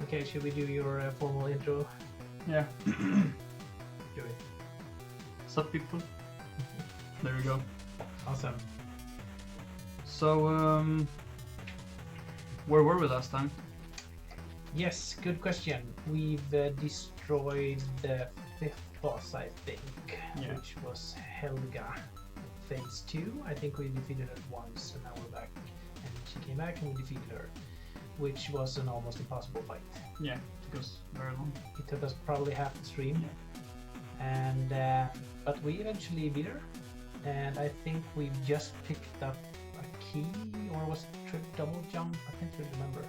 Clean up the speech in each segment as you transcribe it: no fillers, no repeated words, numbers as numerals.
Okay, should we do your formal intro? Yeah. Do it. What's up, people? There we go. Awesome. So, where were we last time? Yes, good question. We've destroyed the 5th boss, I think, Yeah. which was Helga. Phase 2. I think we defeated her once, and now we're back. And she came back, and we defeated her, which was an almost impossible fight. Yeah, it took us very long. It took us probably half the stream, and but we eventually beat her. And I think we've just picked up a key, or was it double jump? I can't really remember.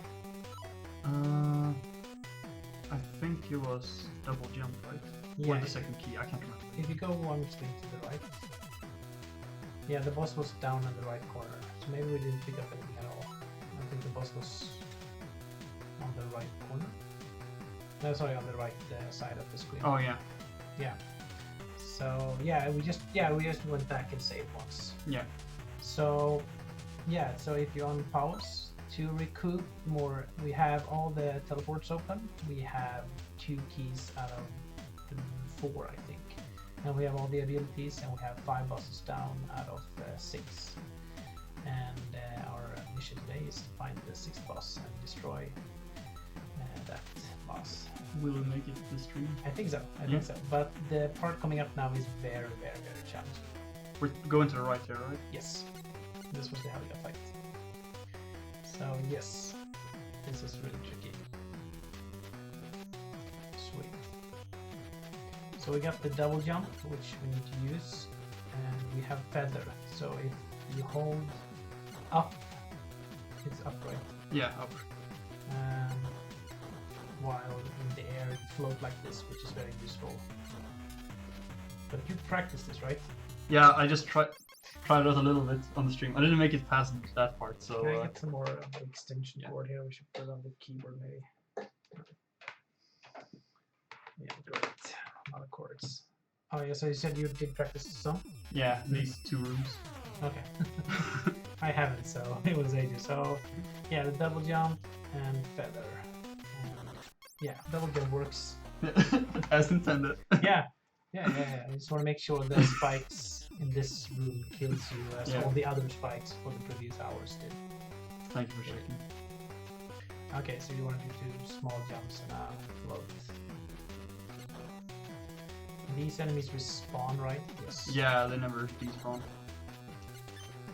I think it was double jump, right? Yeah. Or the second key, I can't remember. If you go one screen to the right. Yeah, the boss was down in the right corner, so maybe we didn't pick up anything at all. I think the boss was on the right corner. No, sorry, on the right side of the screen. Oh yeah. Yeah. So yeah, we just went back and saved once. Yeah. So yeah, so if you're on pause to recoup more, we have all the teleports open. We have 2 keys out of 4, I think. And we have all the abilities, and we have 5 bosses down out of 6. And our mission today is to find the 6th boss and destroy that boss. Will we make it this stream? I think so. I think so. But the part coming up now is very, very, very challenging. We're going to the right here, right? Yes. This was the Helga fight. So yes, this is really tricky. Sweet. So we got the double jump, which we need to use, and we have feather. So if you hold up, it's up, right? Yeah, up. While in the air, you float like this, which is very useful. But you practiced this, right? Yeah, I just tried it out a little bit on the stream. I didn't make it past that part, so. Can I get some more of the extension cord here? We should put it on the keyboard, maybe. Yeah, great. A lot of chords. Oh yeah, so you said you did practice some? Yeah, these 2 rooms. Okay. I haven't, so it was ages. So yeah, the double jump and feather. Yeah, double jump works. As intended. Yeah. I just want to make sure the spikes in this room kills you as all the other spikes for the previous hours did. Thank you for checking. Okay, so you want to do 2 small jumps and float. These enemies respawn, right? Yes. Yeah, they never despawn.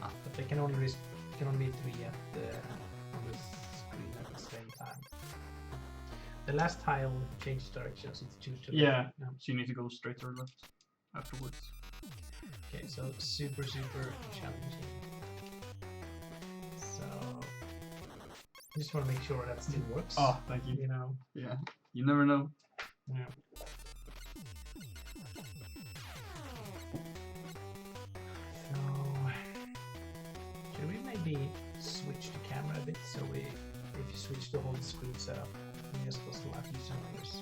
But they can only be 3 on the screen at the same time. The last tile changes directions. It's 2 to yeah. So you need to go straight or left afterwards. Okay, so super challenging. So I just want to make sure that still works. Oh, thank you. You know. Yeah, you never know. Yeah. So should we maybe switch the camera a bit? So if you switch the whole screen setup, you just go select user numbers.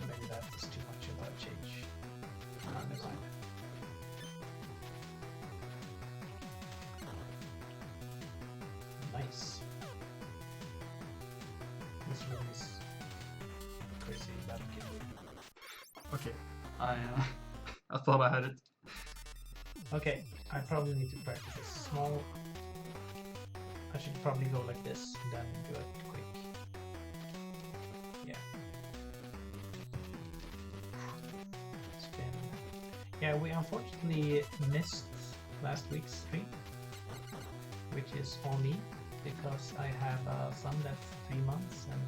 Maybe that is too much of a change. Never mind. Nice. This room is crazy battlefield. Okay, I thought I had it. Okay, I probably need to practice this small. I should probably go like this and then do it quick. Yeah. Spin. Yeah, we unfortunately missed last week's stream, which is on me because I have a son that's 3 months and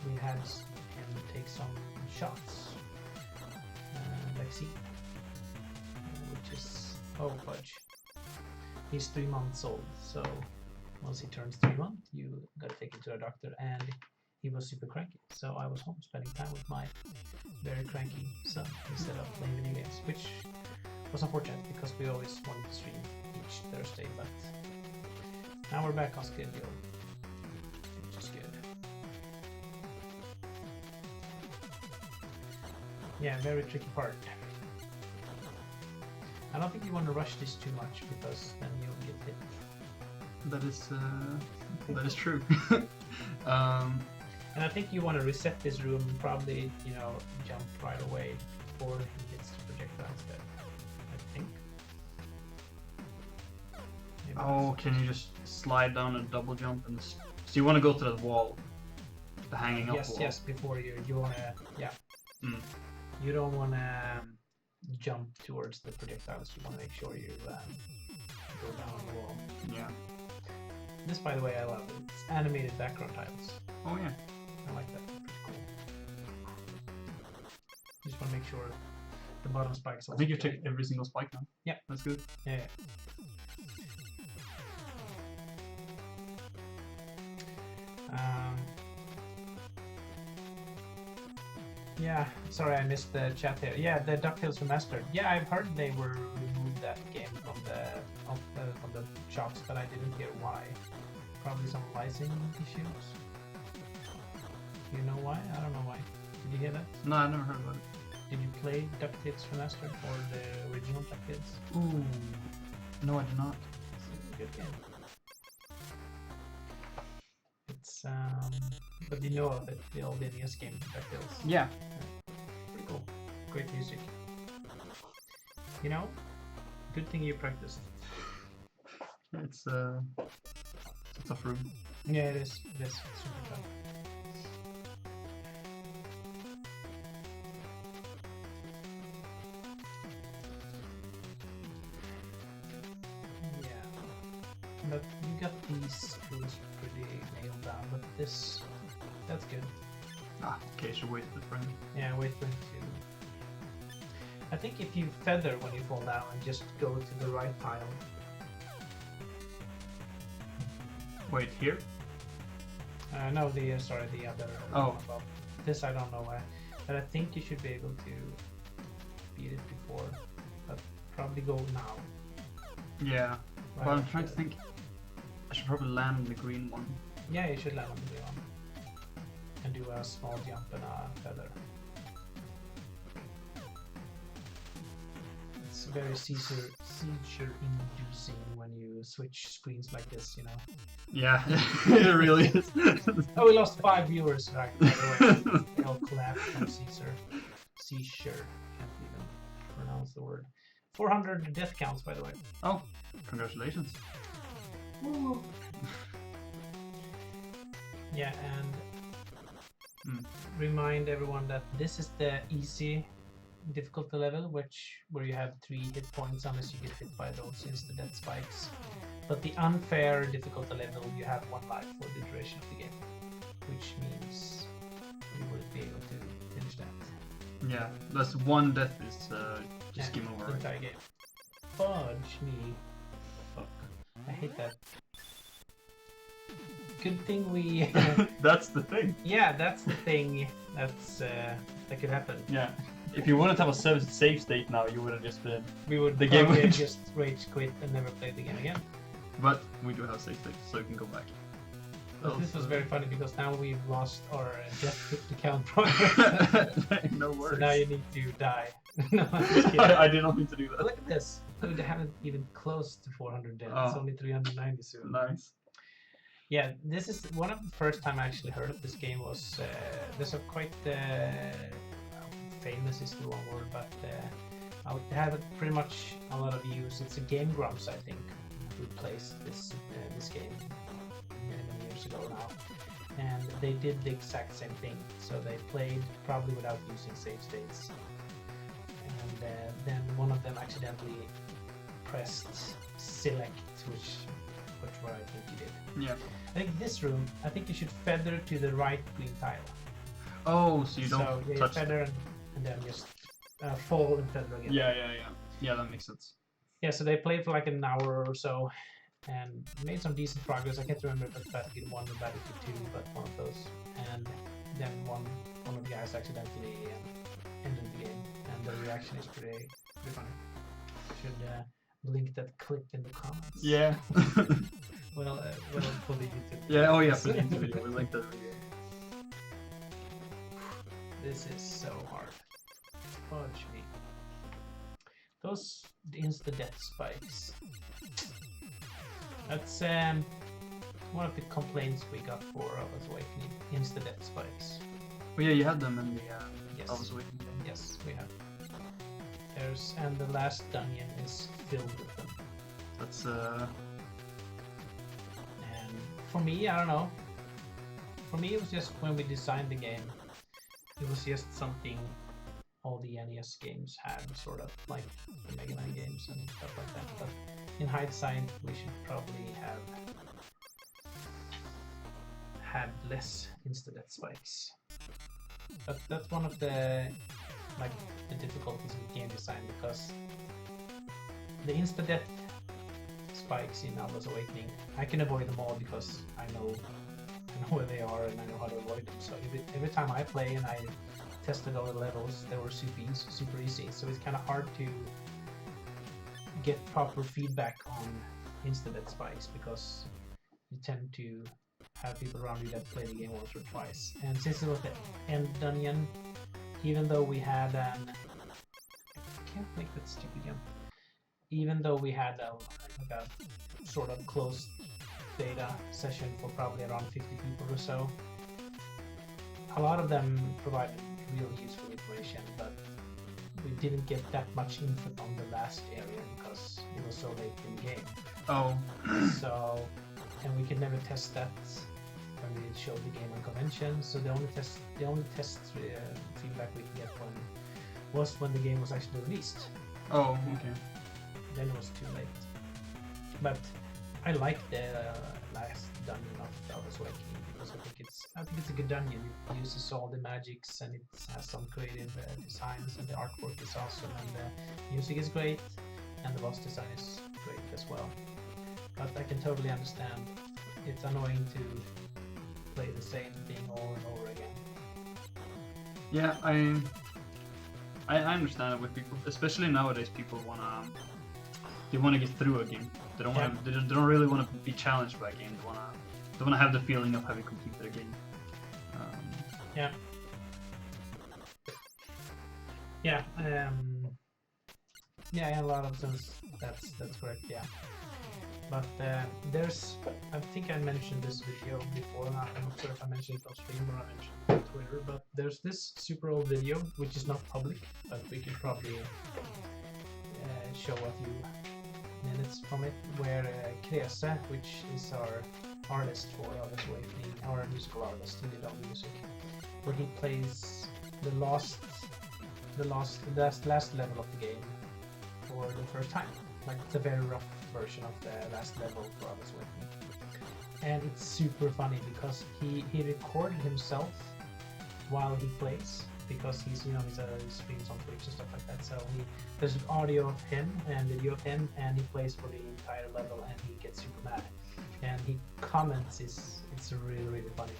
we had him take some shots, vaccine, which is fudge. He's 3 months old, so once he turns 3 months, you gotta take him to a doctor, and he was super cranky. So I was home spending time with my very cranky son instead of playing video games, which was unfortunate because we always wanted to stream each Thursday, but now we're back on schedule, which is good. Yeah, very tricky part. I don't think you want to rush this too much because then you'll get hit. That is true. And I think you want to reset this room, probably, you know, jump right away before he hits the projectiles there. I think. Maybe Oh, that's- can you just slide down and double jump? And so you want to go to the wall, the hanging up yes, wall. yes. Before you wanna, yeah. Mm. You don't wanna jump towards the projectiles. You wanna make sure you go down the wall. Yeah. This, by the way, I love it. It's animated background tiles. Oh yeah. I like that. Pretty cool. Just want to make sure the bottom spikes. I think you've taken every single spike now. Yeah. That's good. Yeah. Yeah. Sorry, I missed the chat there. Yeah, the DuckTales remastered. Yeah, I've heard they were removed that game from the shops, but I didn't hear why. Probably some licensing issues. You know why? I don't know why. Did you hear that? No, I never heard about it. Did you play DuckTales Remastered or the original DuckTales? Ooh. No, I did not. It's a good game. It's but you know of it, the old NES game DuckTales. Yeah. Pretty cool. Great music. You know, good thing you practiced. It's a tough room. Yeah, it is. It is super tough. But you got these rules pretty nailed down, but this, that's good. Ah, okay, should wait a bit for him. Yeah, wait for him to... I think if you feather when you fall down and just go to the right tile. Wait, here? No, sorry, the other Oh. above. This I don't know why, but I think you should be able to beat it before, but probably go now. Yeah, Right but I'm after. trying to think. I should probably land on the green one. Yeah, you should land on the green one. And do a small jump and a feather. It's very seizure inducing when you switch screens like this, you know. Yeah, it really is. Oh, we lost 5 viewers, right, by the way. They all collapsed from seizure. Seizure. Can't even pronounce the word. 400 death counts, by the way. Oh, congratulations. Woo. Yeah, and remind everyone that this is the easy difficulty level, where you have 3 hit points unless you get hit by those instant spikes. But the unfair difficulty level, you have 1 life for the duration of the game, which means you will be able to finish that. Yeah, that's 1 death is just Yeah, game over. the entire game. Fudge me. Fuck. I hate that. Good thing we... That's the thing. yeah, that's the thing that could happen. Yeah. If you wouldn't have a save state now, you would have just been. We would The game probably would- just rage quit and never play the game again. But we do have save states, so you can go back. But this was very funny because now we've lost our death to count progress. No So worries. now you need to die. No, I'm just kidding. I did not need to do that. Look at this. We haven't even close to 400 dead. It's Oh. only 390 soon. Nice. Yeah, this is one of the first time I actually heard of this game. Was there's a quite famous is the wrong word, but it had pretty much a lot of views. It's a Game Grumps, I think, who placed this game many years ago now, and they did the exact same thing. So they played probably without using save states, and then one of them accidentally pressed select, which what I think you did. Yeah. I think this room, I think you should feather to the right green tile. Oh, so you don't So yeah, you touch. feather and then just fall and feather again. Yeah. Yeah, that makes sense. Yeah, so they played for like an hour or so and made some decent progress. I can't remember if it's Battlefield 1 or Battlefield 2, but one of those. And then one of the guys accidentally ended the game, and the reaction is pretty funny. Should link that clip in the comments. Yeah. Well, for the YouTube. Yeah. Oh yeah, for the YouTube video, we linked that video. This is so hard. Fudge me. Those insta death spikes. That's one of the complaints we got for Alwa's Awakening, insta-death spikes. Oh yeah, you had them in the Yes. Alwa's Awakening game. Yes, we have. And the last dungeon is filled with them. That's And for me, I don't know. For me, it was just when we designed the game, it was just something all the NES games had, sort of like the Mega Man games and stuff like that. But in hindsight, we should probably have had less insta-death spikes. But that's one of the difficulties with game design, because the insta-death spikes in Alwa's Awakening, I can avoid them all because I know where they are and I know how to avoid them. So every time I play and I tested all the levels, they were super easy. So it's kind of hard to get proper feedback on insta-death spikes, because you tend to have people around you that play the game once or twice. And since it was the end dungeon, even though we had I can't make that stupid jump. Even though we had a sort of closed beta session for probably around 50 people or so, a lot of them provided real useful information, but we didn't get that much input on the last area because it was so late in the game. Oh. So, and we could never test that when we showed the game on convention. So the only test feedback we could get was when the game was actually released. Oh, okay. Then it was too late. But I like the last dungeon of Alwa's Awakening because I think it's a good dungeon. It uses all the magics and it has some creative designs, and the artwork is awesome, and the music is great, and the boss design is great as well. But I can totally understand it's annoying to play the same thing over and over again. Yeah, I understand it with people, especially nowadays. People wanna get through a game. They don't want to. They don't really want to be challenged by a game. They wanna have the feeling of having completed a game. Yeah. Yeah. Yeah. In a lot of sense, that's correct. Yeah. But I think I mentioned this video before. I'm not sure if I mentioned it on stream or I mentioned it on Twitter. But there's this super old video which is not public, but we could probably show a few minutes from it, where Krese, which is our artist for Alwa's Awakening, our musical artist, he did all the music, where he plays the last level of the game for the first time. Like, it's a very rough version of the last level for Alwa's Awakening, and it's super funny because he recorded himself while he plays, because he's streams on Twitch and stuff like that. So there's audio of him and video of him, and he plays for the entire level, and he gets super mad, and he comments. It's really funny.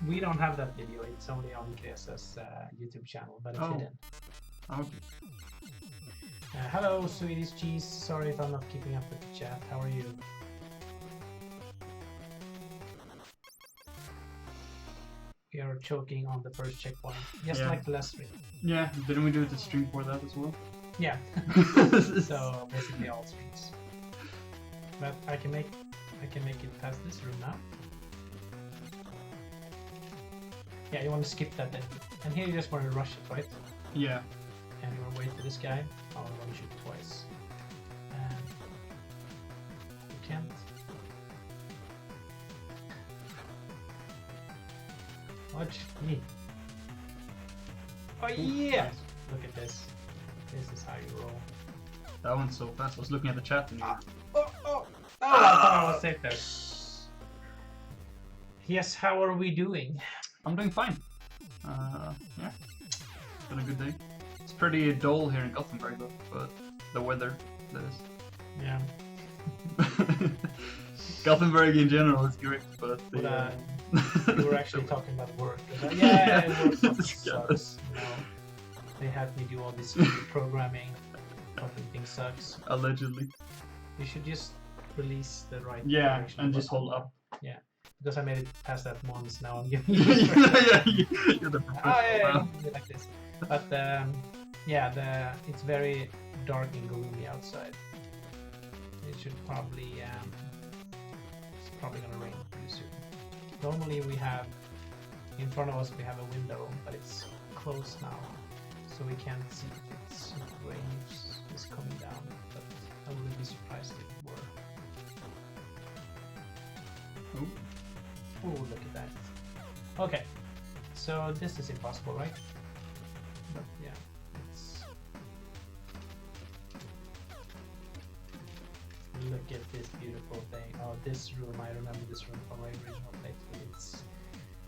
We don't have that video. It's only on Krese's YouTube channel, but it's hidden. Okay. Hello, Swedish Cheese. Sorry if I'm not keeping up with the chat. How are you? We are choking on the first checkpoint, just like the last stream. Yeah, didn't we do the stream for that as well? Yeah. So basically all streams. But I can make it past this room now. Yeah, you want to skip that then. And here you just want to rush it, right? Yeah. And you want to wait for this guy. Oh, I'm going to shoot twice. And you can't. Watch me. Oh yeah! Look at this. This is how you roll. That one's so fast. I was looking at the chat and I thought I was safe there. Yes, how are we doing? I'm doing fine. Yeah. It's been a good day. It's pretty dull here in Gothenburg though, but the weather, that is. Yeah. Gothenburg in general is great, but you were actually talking about work. Yeah, work sucks. You know, they have me do all this programming. Fucking thing sucks. Allegedly. You should just release the right. Yeah, and just hold up. Yeah, because I made it past that once. Now I'm giving you. Yeah, you're the professional. Like this. But yeah, it's very dark and gloomy outside. it should probably it's probably gonna rain pretty soon. Normally we have in front of us we have a window, but it's closed now, so we can't see if it's rain is coming down. But I wouldn't be surprised if it were. Oh, look at that. Okay, so this is impossible, right? But yeah, it's. Look at this beautiful thing. Oh, this room, I remember this room from my original playthrough.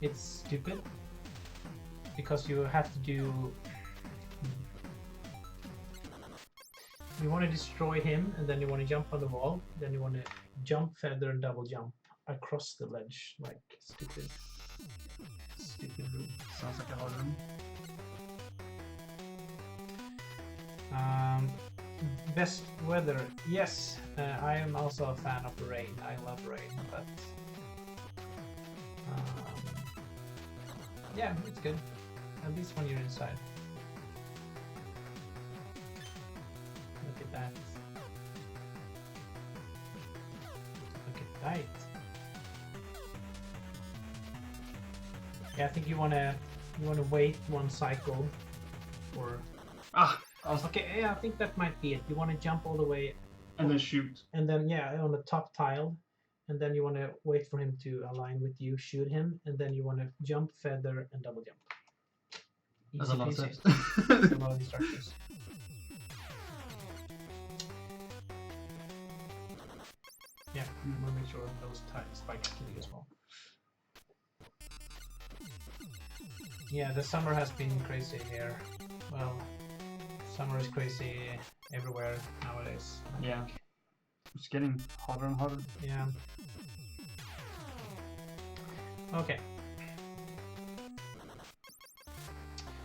It's stupid because you have to do. You want to destroy him, and then you want to jump on the wall. Then you want to jump, feather, and double jump across the ledge, like stupid room. Sounds like a hard room. Best weather, yes. I am also a fan of rain. I love rain, but yeah, it's good. At least when you're inside. Look at that. Look at that. Yeah, I think you wanna wait one cycle, or okay. Yeah, I think that might be it. You want to jump all the way, and then shoot, and then yeah, on the top tile, and then you want to wait for him to align with you, shoot him, and then you want to jump, feather, and double jump. That's a lot of steps. A lot of instructions. Yeah, you want to make sure those spikes kill you as well. Yeah, the summer has been crazy here. Well, summer is crazy everywhere nowadays. Yeah, it's getting hotter and hotter. Yeah. Okay.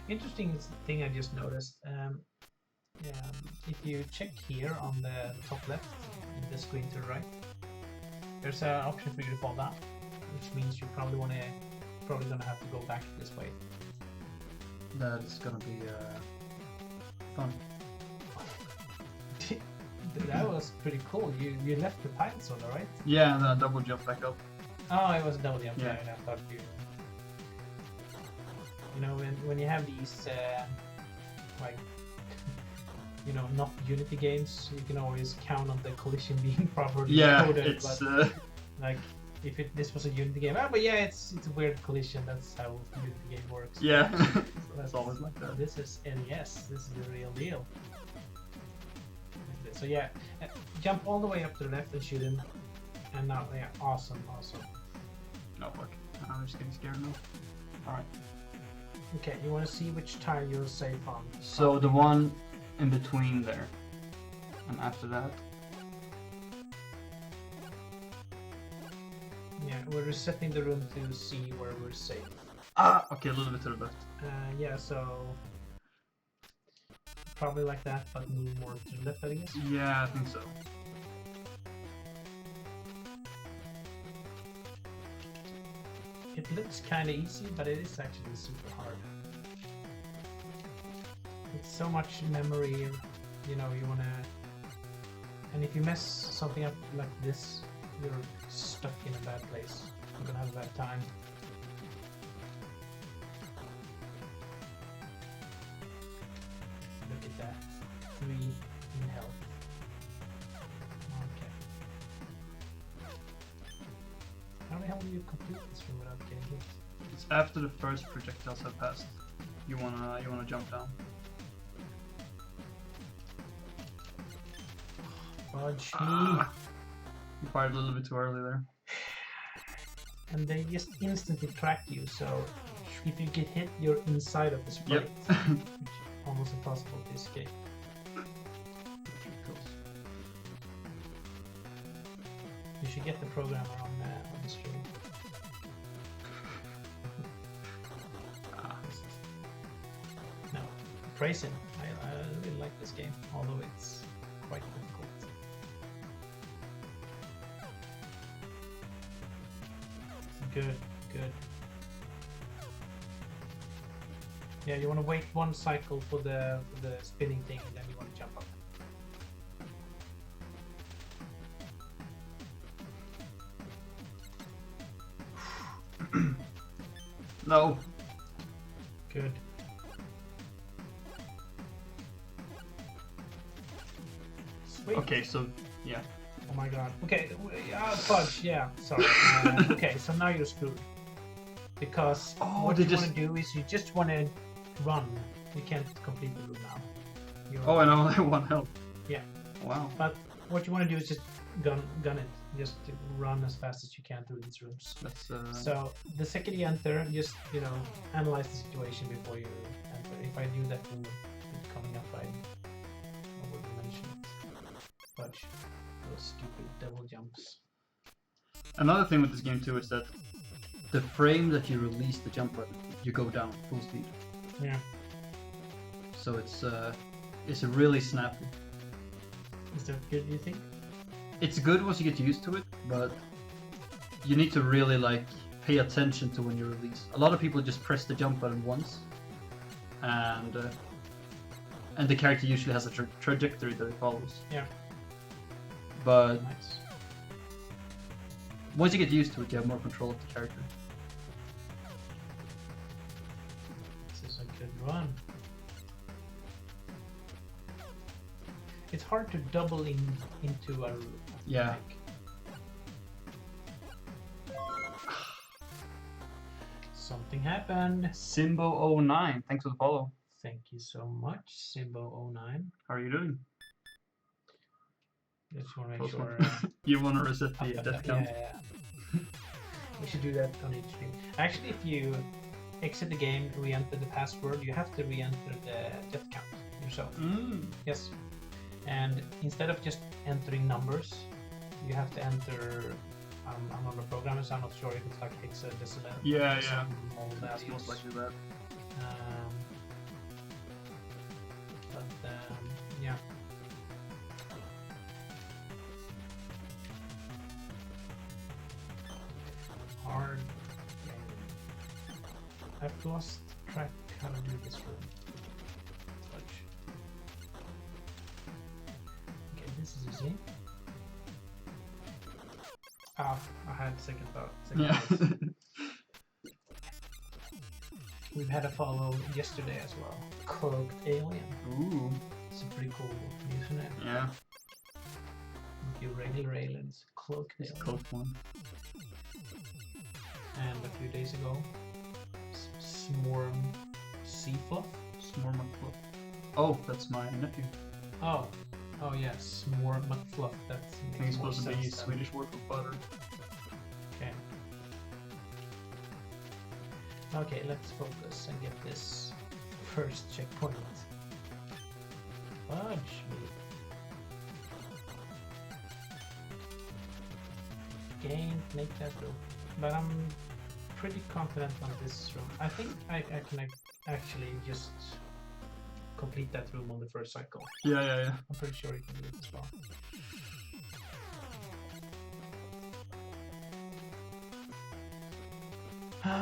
Interesting thing I just noticed. If you check here on the top left, in the screen to the right, there's an option for you to fall down, which means you probably gonna have to go back this way. That's gonna be fun. That was pretty cool. You left the tiles on, right? Yeah, and then I double jump back up. Oh, it was a double jump. Yeah. I thought you. You know, when you have these like, you know, not Unity games, you can always count on the collision being properly coded. It's but, like if this was a Unity game, but yeah, it's a weird collision. That's how a Unity game works. Yeah, So it's always like that. This is NES. This is the real deal. So yeah, jump all the way up to the left and shoot him. And now, yeah, awesome. No, fuck. I'm just getting scared now. Alright. Okay, you want to see which tile you're safe on. So the one in between there. And after that. Yeah, we're resetting the room to see where we're safe. Okay, a little bit to the left. Yeah, so probably like that, but move more to the left, I guess. Yeah, I think so. It looks kind of easy, but it is actually super hard. It's so much memory, you know, you wanna... And if you mess something up like this, you're stuck in a bad place. You're gonna have a bad time. Look at that. 3 in health. Okay. How the hell do you complete this room without getting hit? It's after the first projectiles have passed. You wanna jump down. Fudge me! You fired a little bit too early there. And they just instantly track you, so if you get hit, you're inside of the sprite. Yep. Which is almost impossible to escape. You should get the programmer on the stream. No, praise him. I really like this game, although it's quite difficult. Good. Yeah, you want to wait one cycle for the spinning thing, and then you want to jump up. No. Good. Sweet. Okay, so yeah. Oh my god. Okay, fudge, yeah, sorry. Okay, so now you're screwed. Because what you want to do is you just want to run. You can't complete the room now. Oh, and I only have 1 health. Yeah. Wow. But what you want to do is just gun it. Just run as fast as you can through these rooms. That's So the second you enter, just analyze the situation before you enter. If I do that, then coming up, I would mention it. Fudge. Those stupid double jumps. Another thing with this game too is that the frame that you release the jump button, you go down full speed. Yeah. So it's really snappy. Is that good, you think? It's good once you get used to it, but you need to really pay attention to when you release. A lot of people just press the jump button once, and the character usually has a trajectory that it follows. Yeah. But Nice. once you get used to it, you have more control of the character. This is a good run. It's hard to double into a room. Yeah. Something happened. Simbo09, thanks for the follow. Thank you so much, Simbo09. How are you doing? Just want to make Close sure. one. You want to reset the death count? Yeah. We should do that on each stream. Actually, if you exit the game, re-enter the password, you have to re-enter the death count yourself. Yes. And instead of just entering numbers, you have to enter. I'm not a programmer, so I'm not sure if it's like hexadecimal. Yeah. All It's values. most likely that. Yeah. Hard. I've lost track how to do this room. Fudge. Okay, this is easy. Ah, I had second thought. Thoughts. We've had a follow yesterday as well. Cloaked Alien. Ooh. It's a pretty cool username. Yeah. If you regular aliens, Cloaked It's Alien. close one. And a few days ago, Smorm Seafluff. S'more McFluff. Oh, that's my nephew. Oh yeah, Smorm McFluff. That's I think it's supposed to be Swedish word for butter. Okay. Okay, let's focus and get this first checkpoint. Fudge me. Can't make that room. But I'm pretty confident on this room. I think I can actually just complete that room on the first cycle. Yeah. I'm pretty sure you can do it as well.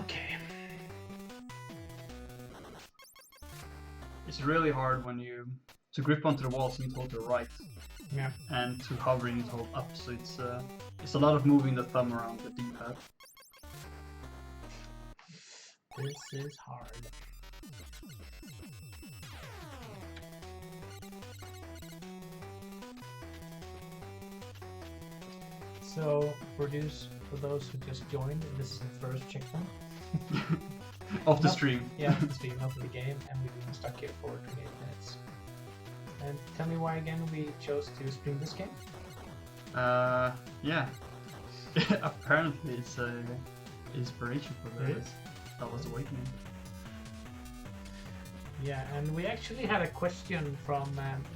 Okay. It's really hard when to grip onto the walls you need to hold to the right, Yeah. and to hover you need to hold up. So it's a lot of moving the thumb around the D-pad. This is hard. So for those who just joined, this is the first checkpoint. Of the stream. Yeah, the stream, not the game, and we've been stuck here for 28 minutes. And tell me why again we chose to stream this game? Yeah. Apparently it's a inspiration for It the is. Alwa's Awakening. Yeah, and we actually had a question from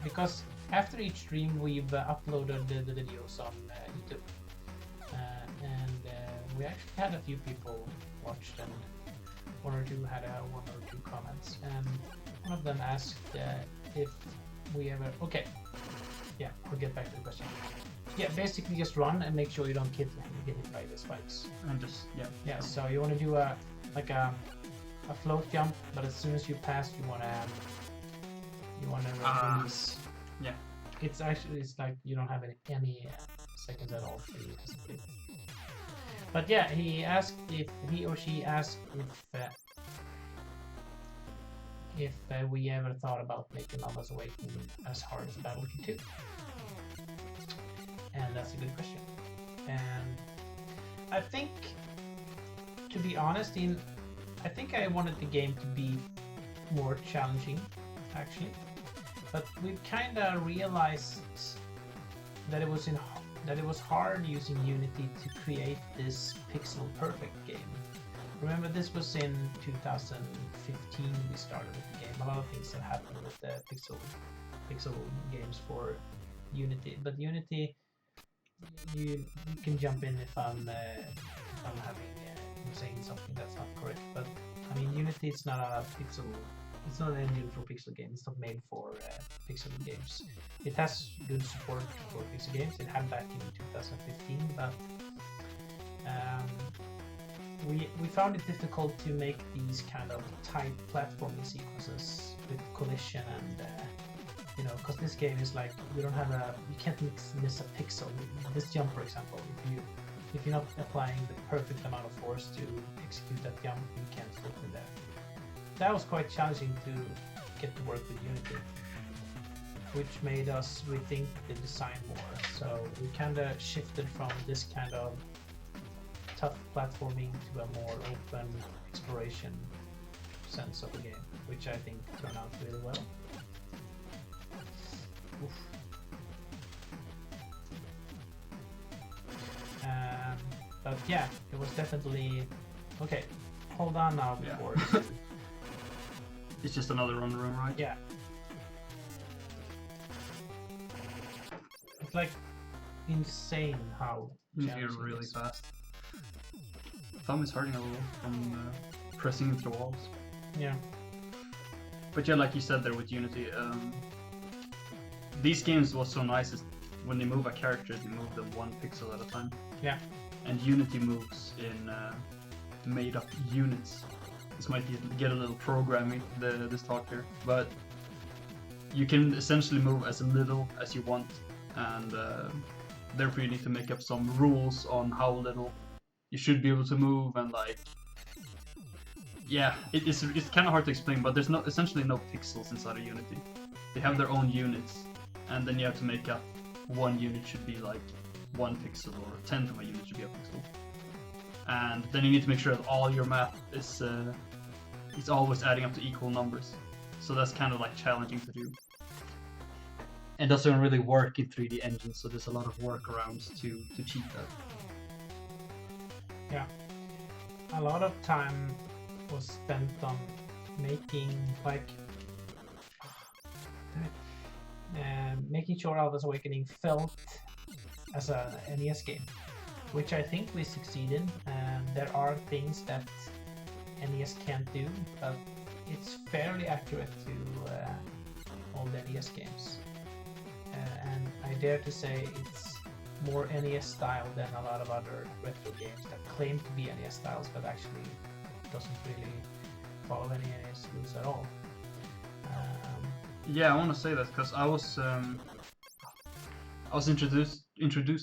because after each stream we've uploaded the videos on YouTube, and we actually had a few people watched, and one or two had one or two comments, and one of them asked if we ever. Okay, yeah, we'll get back to the question. Yeah, basically just run and make sure you don't get hit by the spikes. And just Yeah, so you want to do a float jump, but as soon as you pass, you want to release. Yeah. It's like you don't have any seconds at all to complete. But yeah, he asked if he or she asked if we ever thought about making Alwa's Awakening as hard as Battlefield 2. And that's a good question. And I think, to be honest, I think I wanted the game to be more challenging, actually. But we've kind of realized that it was hard using Unity to create this pixel perfect game. Remember, this was in 2015 we started with the game. A lot of things have happened with the pixel games for Unity. But Unity, you can jump in if I'm saying something that's not correct. But I mean, Unity is not a pixel. It's not an engine for pixel games. It's not made for pixel games. It has good support for pixel games. It had back in 2015, but we found it difficult to make these kind of tight platforming sequences with collision and because this game is like you can't miss a pixel. This jump, for example, if you're not applying the perfect amount of force to execute that jump, you can't slip in there. That was quite challenging to get to work with Unity, which made us rethink the design more. So we kind of shifted from this kind of tough platforming to a more open exploration sense of the game, which I think turned out really well. Oof. But yeah, it was definitely okay. Hold on now before. Yeah. It's just another run room, right? Yeah. It's like insane how you're really fast. Thumb is hurting a little from pressing into the walls. Yeah. But yeah, like you said there with Unity, these games what's so nice is when they move a character, they move them 1 pixel at a time. Yeah. And Unity moves in made up units. This might get a little programming, this talk here, but you can essentially move as little as you want, and therefore you need to make up some rules on how little you should be able to move, and it's kind of hard to explain, but there's essentially no pixels inside of Unity. They have their own units, and then you have to make up 1 unit should be like 1 pixel, or 1/10 of a unit should be a pixel. And then you need to make sure that all your math is it's always adding up to equal numbers. So that's kind of like challenging to do. And doesn't really work in 3D engines, so there's a lot of workarounds to cheat that. Yeah. A lot of time was spent on making making sure Alwa's Awakening felt as a NES game, which I think we succeeded. There are things that NES can't do, but it's fairly accurate to all the NES games. And I dare to say it's more NES style than a lot of other retro games that claim to be NES styles, but actually doesn't really follow any NES rules at all. Yeah, I want to say that because I was introduced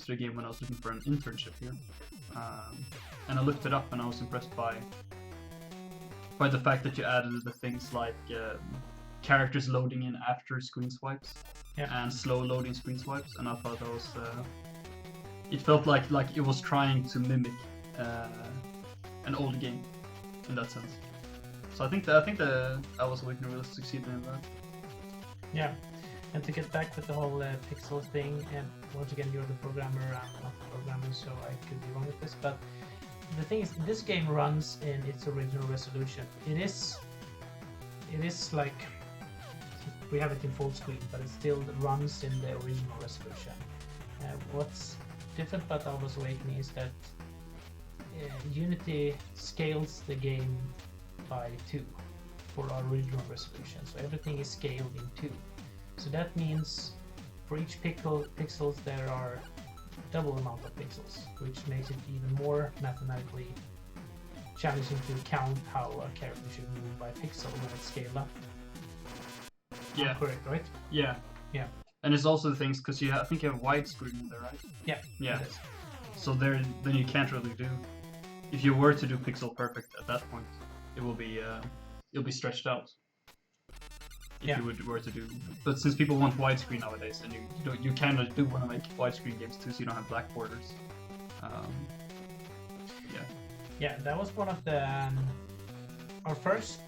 to the game when I was looking for an internship here, and I looked it up and I was impressed by the fact that you added the things like characters loading in after screen swipes, and slow loading screen swipes, and I thought that was it felt like it was trying to mimic an old game in that sense. So I think the Alwa's Awakening really succeeded in that. Yeah, and to get back with the whole pixel thing, and once again, you're the programmer, I'm not the programmer, so I could be wrong with this, but the thing is, this game runs in its original resolution. It is like, we have it in full screen, but it still runs in the original resolution. What's different about Alwa's Awakening is that Unity scales the game by 2 for our original resolution, so everything is scaled in 2. So that means for each pixels there are double amount of pixels, which makes it even more mathematically challenging to count how a character should move by pixel when it's scaled up. Yeah. Correct, right? Yeah. Yeah. And it's also the things because I think you have widescreen in there, right? Yeah. Yeah. So then you can't really do. If you were to do pixel perfect at that point, it will be it'll be stretched out. If Yeah. you were to do, but since people want widescreen nowadays, and you kind of do want to make widescreen games too, so you don't have black borders. Yeah. Yeah, that was one of the our first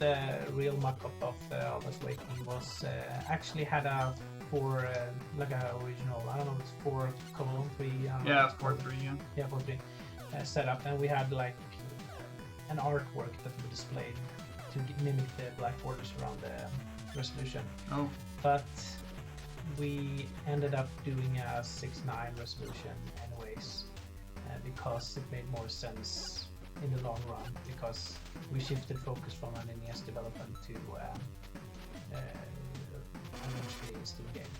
real mock-up of Alwa's Awakening was actually had a like a original. I don't know, it's 4:3. Yeah, 4:3. Yeah. Yeah, 4:3 setup, and we had like an artwork that we displayed to mimic the black borders around the resolution. Oh. But we ended up doing a 6:9 resolution anyways, because it made more sense in the long run, because we shifted focus from an NES development to an HD Steam game.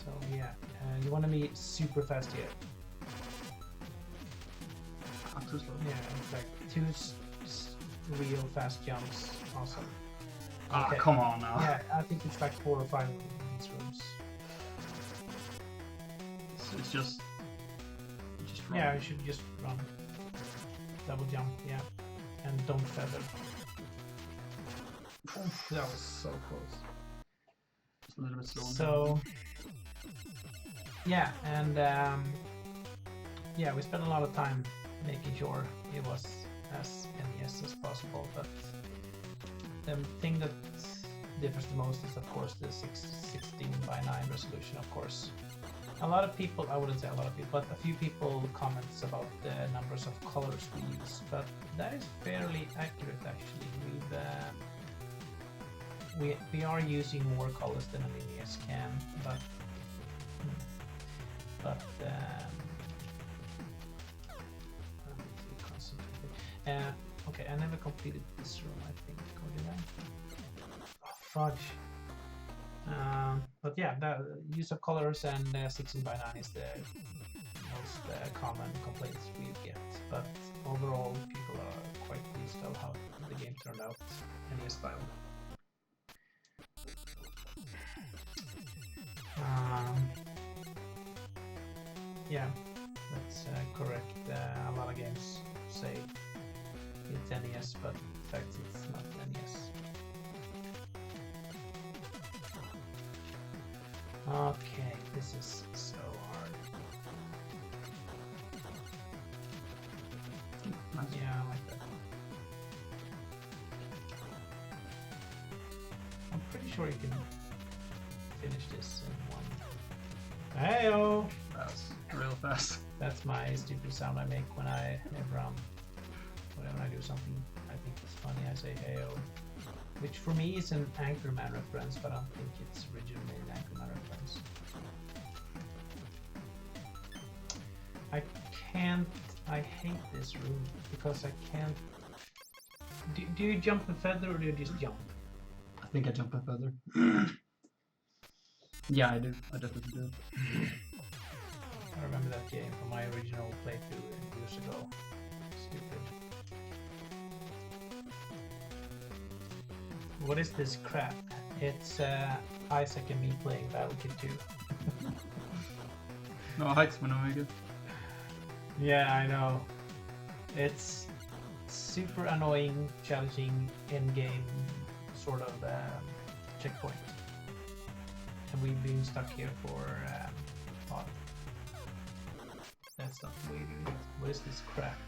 So yeah, you want to be super fast here. Not too slow. Yeah, it's like two real fast jumps. Awesome. Ah, Okay. come on now. Yeah, I think it's like 4 or 5 in these rooms. It's just run. Yeah, you should just run. Double jump, yeah. And don't feather. Oof, that was so close. It's a little bit slow. So, yeah, and yeah, we spent a lot of time making sure it was as NES as possible, but the thing that differs the most is, of course, the 16:9 resolution, of course. A lot of people, I wouldn't say a lot of people, but a few people comments about the numbers of colors we use, but that is fairly accurate actually. We are using more colors than an NES can, but okay, I never completed this room, I think. Or did I? Oh, fudge. But yeah, the use of colors and 16:9 is the most common complaints we get. But overall, people are quite pleased with how the game turned out NES style. Yeah, that's correct. A lot of games say it's NES, but in fact it's not NES. Okay, this is so hard. Yeah, I like that. I'm pretty sure you can finish this in one. Hey-oh! That's real fast. That's my stupid sound I make when I whenever I do something I think it's funny, I say hey-oh. Which for me is an Anchorman reference, but I don't think it's originally an Anchorman reference. I hate this room because I can't. Do you jump and feather or do you just jump? I think I jump and feather. Yeah, I do. I definitely do. I remember that game from my original playthrough years ago. Stupid. What is this crap? It's Isaac and me playing Battle Kid 2. No heights when I make it. Yeah, I know. It's super annoying, challenging in-game sort of checkpoint. And we've been stuck here for oh, that's not the way to do it. What is this crap?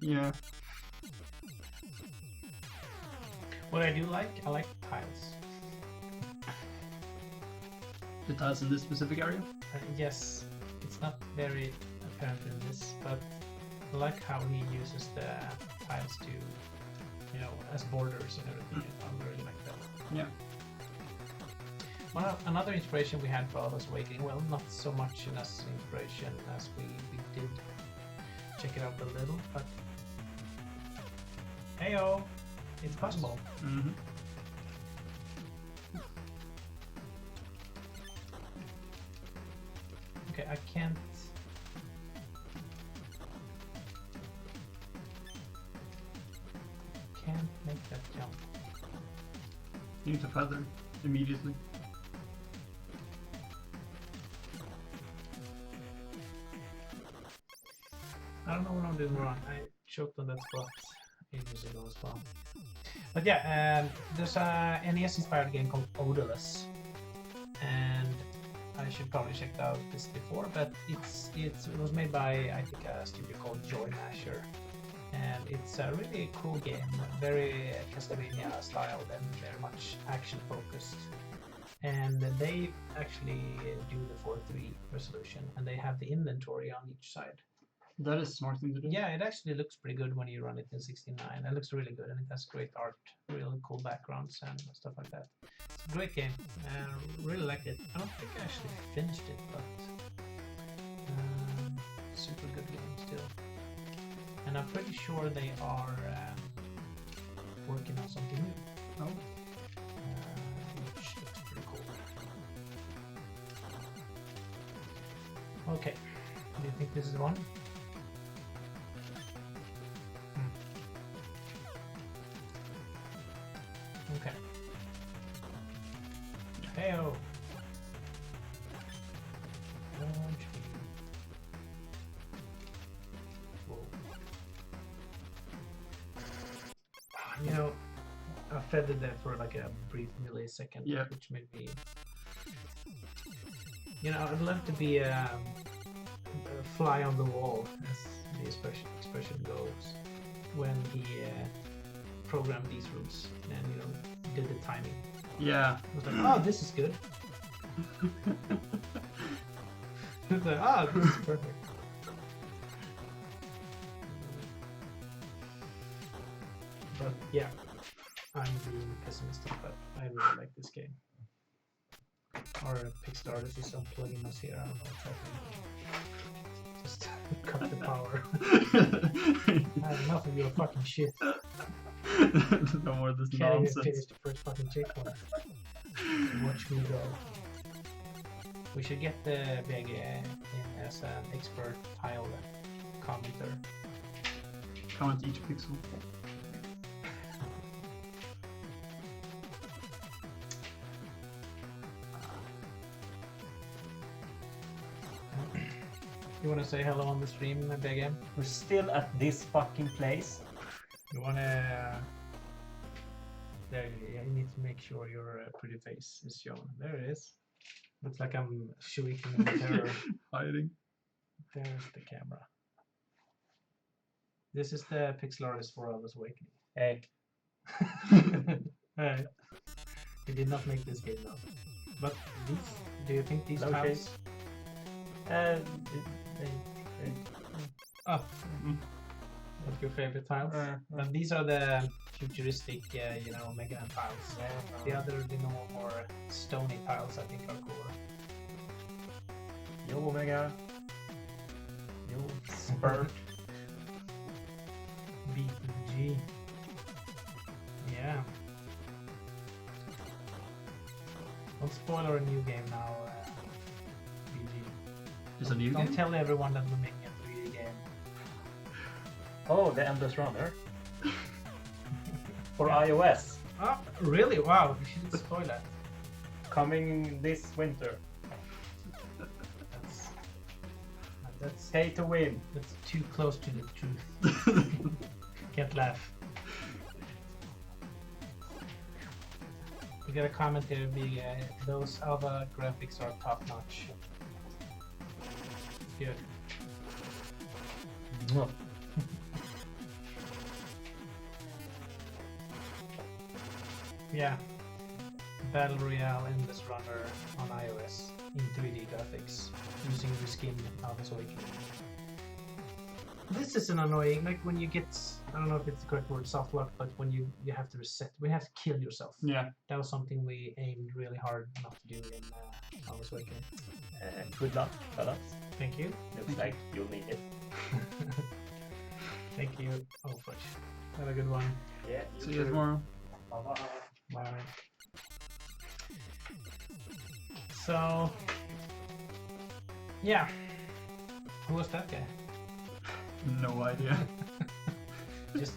Yeah. What I do like, I like the tiles. The tiles in this specific area? Yes, it's not very apparent in this, but I like how he uses the tiles to, you know, as borders and everything. I really like that. Yeah. Another inspiration we had for Alwa's Awakening, well, not so much as inspiration as we did check it out a little, but heyo, it's possible. Mm-hmm. Okay, I can't. Make that jump. You need to feather immediately. I don't know what I'm doing wrong. I choked on that spot ages ago as well. But yeah, there's a NES-inspired game called Odorless, and I should probably check out this before. But it was made by I think a studio called Joy Masher, and it's a really cool game, very Castlevania styled and very much action focused. And they actually do the 4:3 resolution, and they have the inventory on each side. That is a smart thing to do. Yeah, it actually looks pretty good when you run it in 69. It looks really good, and it has great art, really cool backgrounds and stuff like that. It's a great game. Really like it. I don't think I actually finished it, but super good game still. And I'm pretty sure they are working on something new. Oh. Which looks pretty cool. Okay, do you think this is the one? Okay. Heyo. You know, I feathered there for like a brief millisecond, yeah. Which made me. You know, I'd love to be a fly on the wall, as the expression goes, when he programmed these rules and did the timing. Yeah. I was like, oh, this is good. It's like, oh, this is perfect. But yeah, I'm being pessimistic, but I really like this game. Or Pixel Artist is unplugging us here. I don't know what's happening. Just cut the power. I have enough of your fucking shit. No more of this Can't even nonsense. finish the first fucking checkpoint. Watch me go. We should get the big in as an expert tile commenter. Comment each pixel. You wanna say hello on the stream, BG? We're still at this fucking place. You wanna... There, you need to make sure your pretty face is shown. There it is. Looks like I'm shrieking in terror. Hiding. There's the camera. This is the Pixel Artist for Alwa's Awakening. Hey. Hey. We did not make this game though. But these, do you think these No tiles... Oh. What's your favorite tiles? And these are the futuristic, Mega Man tiles. The other, more stony tiles, I think, are cooler. Yo, Omega. Yo, Spurt. BG. Yeah. Don't spoil our new game now, BG. Is a new Don't game? tell everyone that we're making a 3D game. Oh, the Endless Runner. For iOS. Oh, really? Wow, you shouldn't spoil that. Coming this winter. That's Pay to win. That's too close to the truth. Can't laugh. We got a comment here being those Alwa graphics are top notch. Good. Yeah. Battle Royale Endless Runner on iOS in 3D graphics using the skin Alwa's Awakening. This is an annoying, like when you get, I don't know if it's the correct word, soft lock, but when you have to reset, we have to kill yourself. Yeah. That was something we aimed really hard not to do in Alwa's Awakening. Good luck, fellas. Thank you. Looks like you'll need it. Thank you. Oh, fudge. Have a good one. Yeah. See you tomorrow. Bye-bye. Bye. So, yeah. Who was that guy? No idea. Just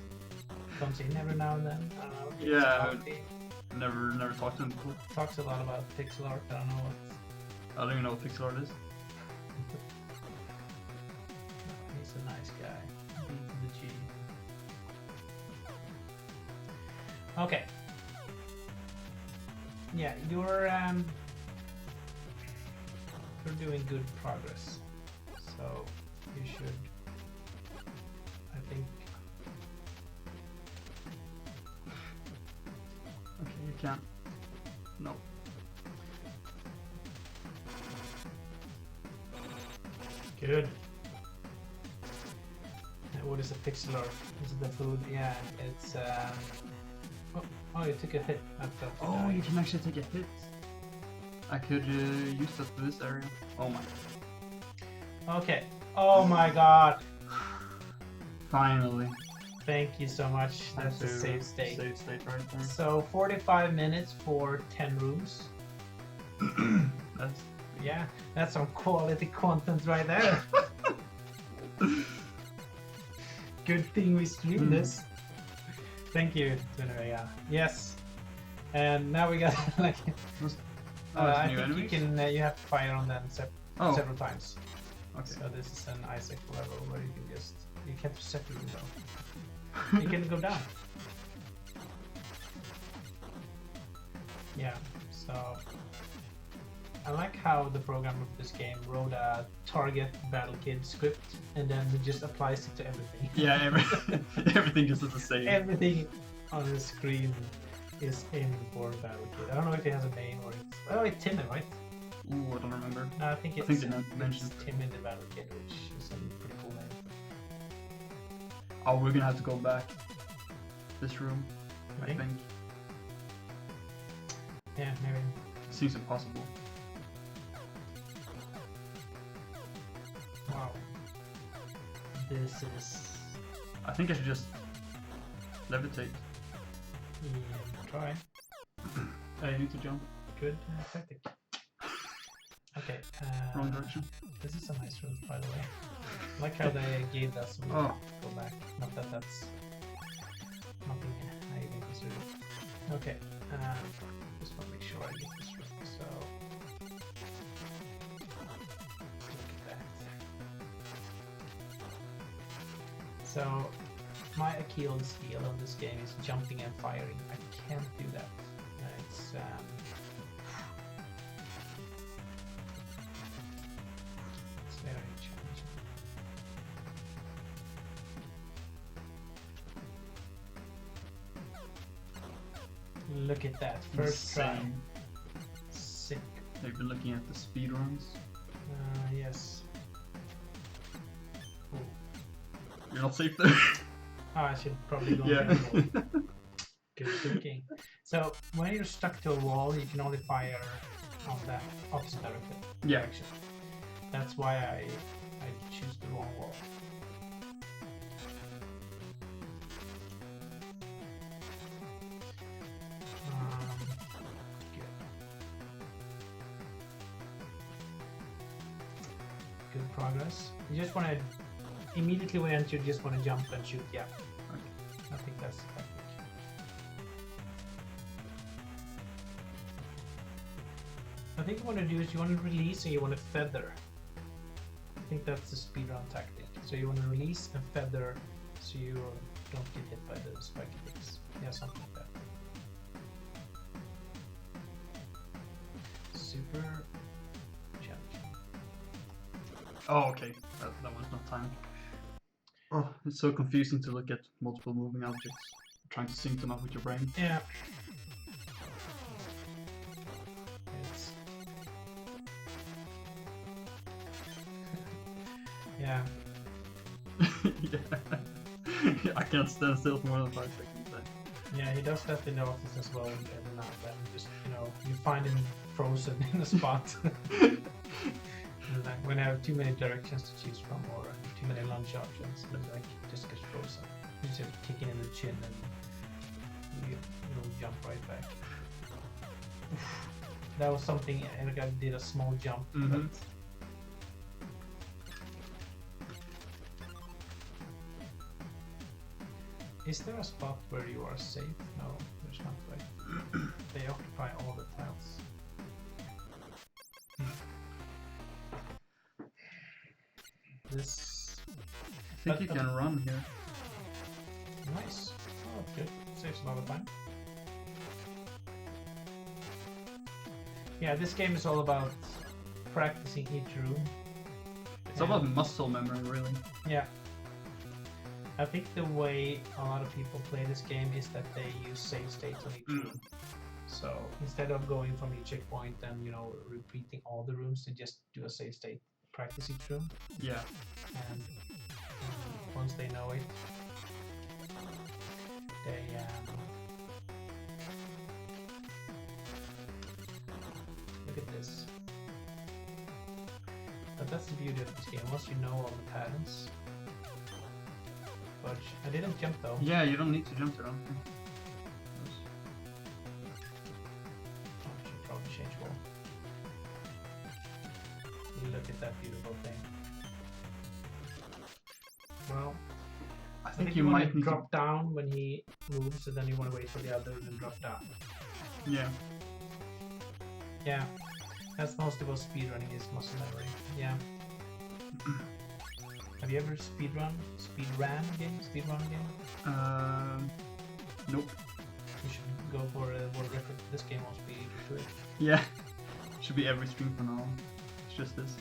comes in every now and then. I don't know. Yeah. Never talked to him before. Talks a lot about pixel art. I don't know what. I don't even know what pixel art is. He's a nice guy. Okay. Yeah, you're doing good progress. So you should, I think. Okay, you can't. No. Good. What is a pixel art? Is it the food? Yeah, it's oh, you took a hit. I thought you Oh, died. you can actually take a hit. I could use that for this area. Oh my. Okay. Oh my god. Finally. Thank you so much. That's a a save state. Save state right there. So 45 minutes for 10 rooms. That's Yeah, that's some quality content right there. Good thing we streamed this. Thank you, Tunera. Yes. And now we got like I new think enemies? you can you have to fire on them Oh. several times. Okay. So this is an Isaac level where you can just you can't separate them though. You can go down. Yeah. So I like how the programmer of this game wrote a target battle kid script and then it just applies it to everything. Yeah, everything just is the same. Everything on the screen is aiming for battle kid. I don't know if it has a name or it's oh it's Timmy, right? Ooh, I don't remember. No, I think it's they mentioned. Timmy the battle kid, which is a pretty cool name. Oh, we're gonna have to go back. This room, I Think? think. Yeah, maybe. Seems impossible. Wow. This is I think I should just levitate. try. I need to jump. Good tactic. Okay. Wrong direction. This is a nice room, by the way. I like how they gave us some Oh. go back. Not that that's nothing I even consider. Okay. Just want to make sure I get this room. So look at that. So my Achilles heel on this game is jumping and firing. I can't do that. It's very challenging. Look at that. First try. Insane. Sick. They've been looking at the speed runs. Yes. Ooh. You're not safe there. I should probably go Yeah. more. Good thinking. So when you're stuck to a wall, you can only fire on that opposite direction. Yeah. Direction. That's why I choose the wrong wall. Good. Good progress. You just want to immediately when you enter, you just want to jump and shoot. Yeah. I think that's the technique. I think what you want to do is you want to release and you want to feather. I think that's the speedrun tactic. So you want to release and feather so you don't get hit by the spiky things. Yeah, something like that. Super challenging. Oh, okay. That one's not timed. Oh, it's so confusing to look at multiple moving objects. Trying to sync them up with your brain. Yeah. It's... yeah. Yeah. I can't stand still for more than 5 seconds then. Yeah, he does that in the office as well every now and then. Just, you know, you find him frozen in a spot. And like, when I have too many directions to choose from or too many lunch options, then like just gets frozen. You just have to kick it in the chin and you'll jump right back. That was something, like I did a small jump, Mhm. but is there a spot where you are safe? No, there's not, right? They occupy all the tiles. This... I think you can run here. Nice. Oh, that's good. Saves a lot of time. Yeah, this game is all about practicing each room. It's all about muscle memory, really. Yeah. I think the way a lot of people play this game is that they use save states on each room. So instead of going from each checkpoint and repeating all the rooms, they just do a save state, practice each room, Yeah. and once they know it, they look at this. But that's the beauty of this game. Once you know all the patterns. But I didn't jump though. Yeah, you don't need to jump around. I should probably change wall. Look at that beautiful thing. Well, I think you you want might to need drop down when he moves, and then you want to wait for the other and then drop down. to... Yeah. Yeah, that's most of what speedrunning is, muscle memory. Yeah. Have you ever speedrun a game? Nope. You should go for a world record. This game won't be to it. Yeah. Should be every stream from now on. It's just this.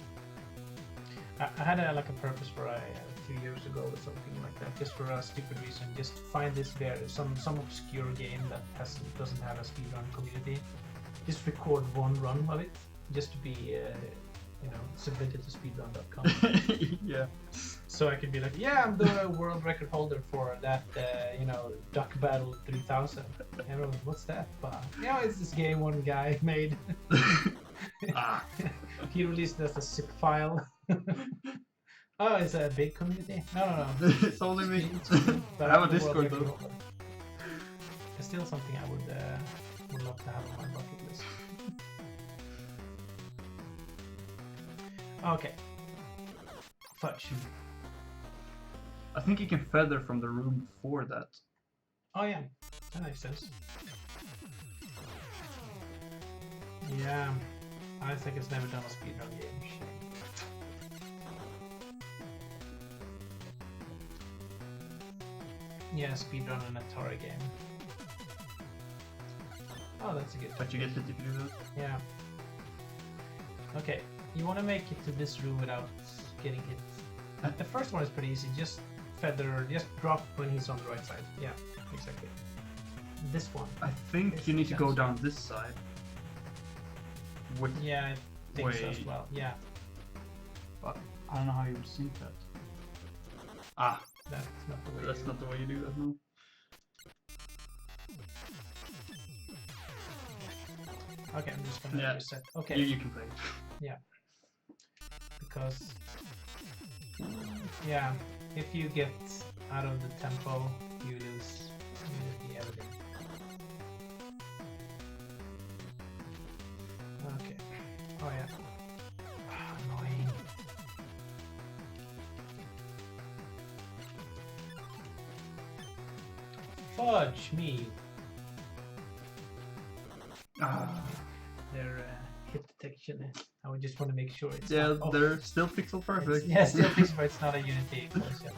I had a purpose for a few years ago or something like that, just for a stupid reason. Just find this some obscure game that doesn't have a speedrun community. Just record one run of it, just to be submitted to speedrun.com. Yeah. So I could be like, yeah, I'm the world record holder for that, Duck Battle 3000. Everyone, what's that? But it's this game one guy made. Ah. He released it as a zip file. Oh, it's a big community? No. It's only me. But I have a I'm the world Discord record though. holder. It's still something I would love to have on my bucket list. Okay. Fudge. I think you can feather from the room before that. Oh yeah, that makes sense. Yeah, I think it's never done a speedrun game. Shame. Yeah, speedrun an Atari game. Oh, that's a good. But you get it if you do that. Yeah. Okay, you want to make it to this room without getting hit. The first one is pretty easy. Just drop when he's on the right side. Yeah, exactly. This one. I think It's you need to go just- down this side. With, Yeah, I think so as Wait. well. Yeah, but I don't know how you would sync that. Ah, that's not the way. that's not the way you do that, no. Okay, I'm just gonna Yeah. reset. Okay, You can play it. because if you get out of the tempo, you lose the everything. Okay. Oh yeah. Annoying. Fudge me. Ah. Their hit detection. I would just want to make sure it's Yeah, not off. they're still pixel perfect. Yeah, still pixel, but it's not a Unity collision.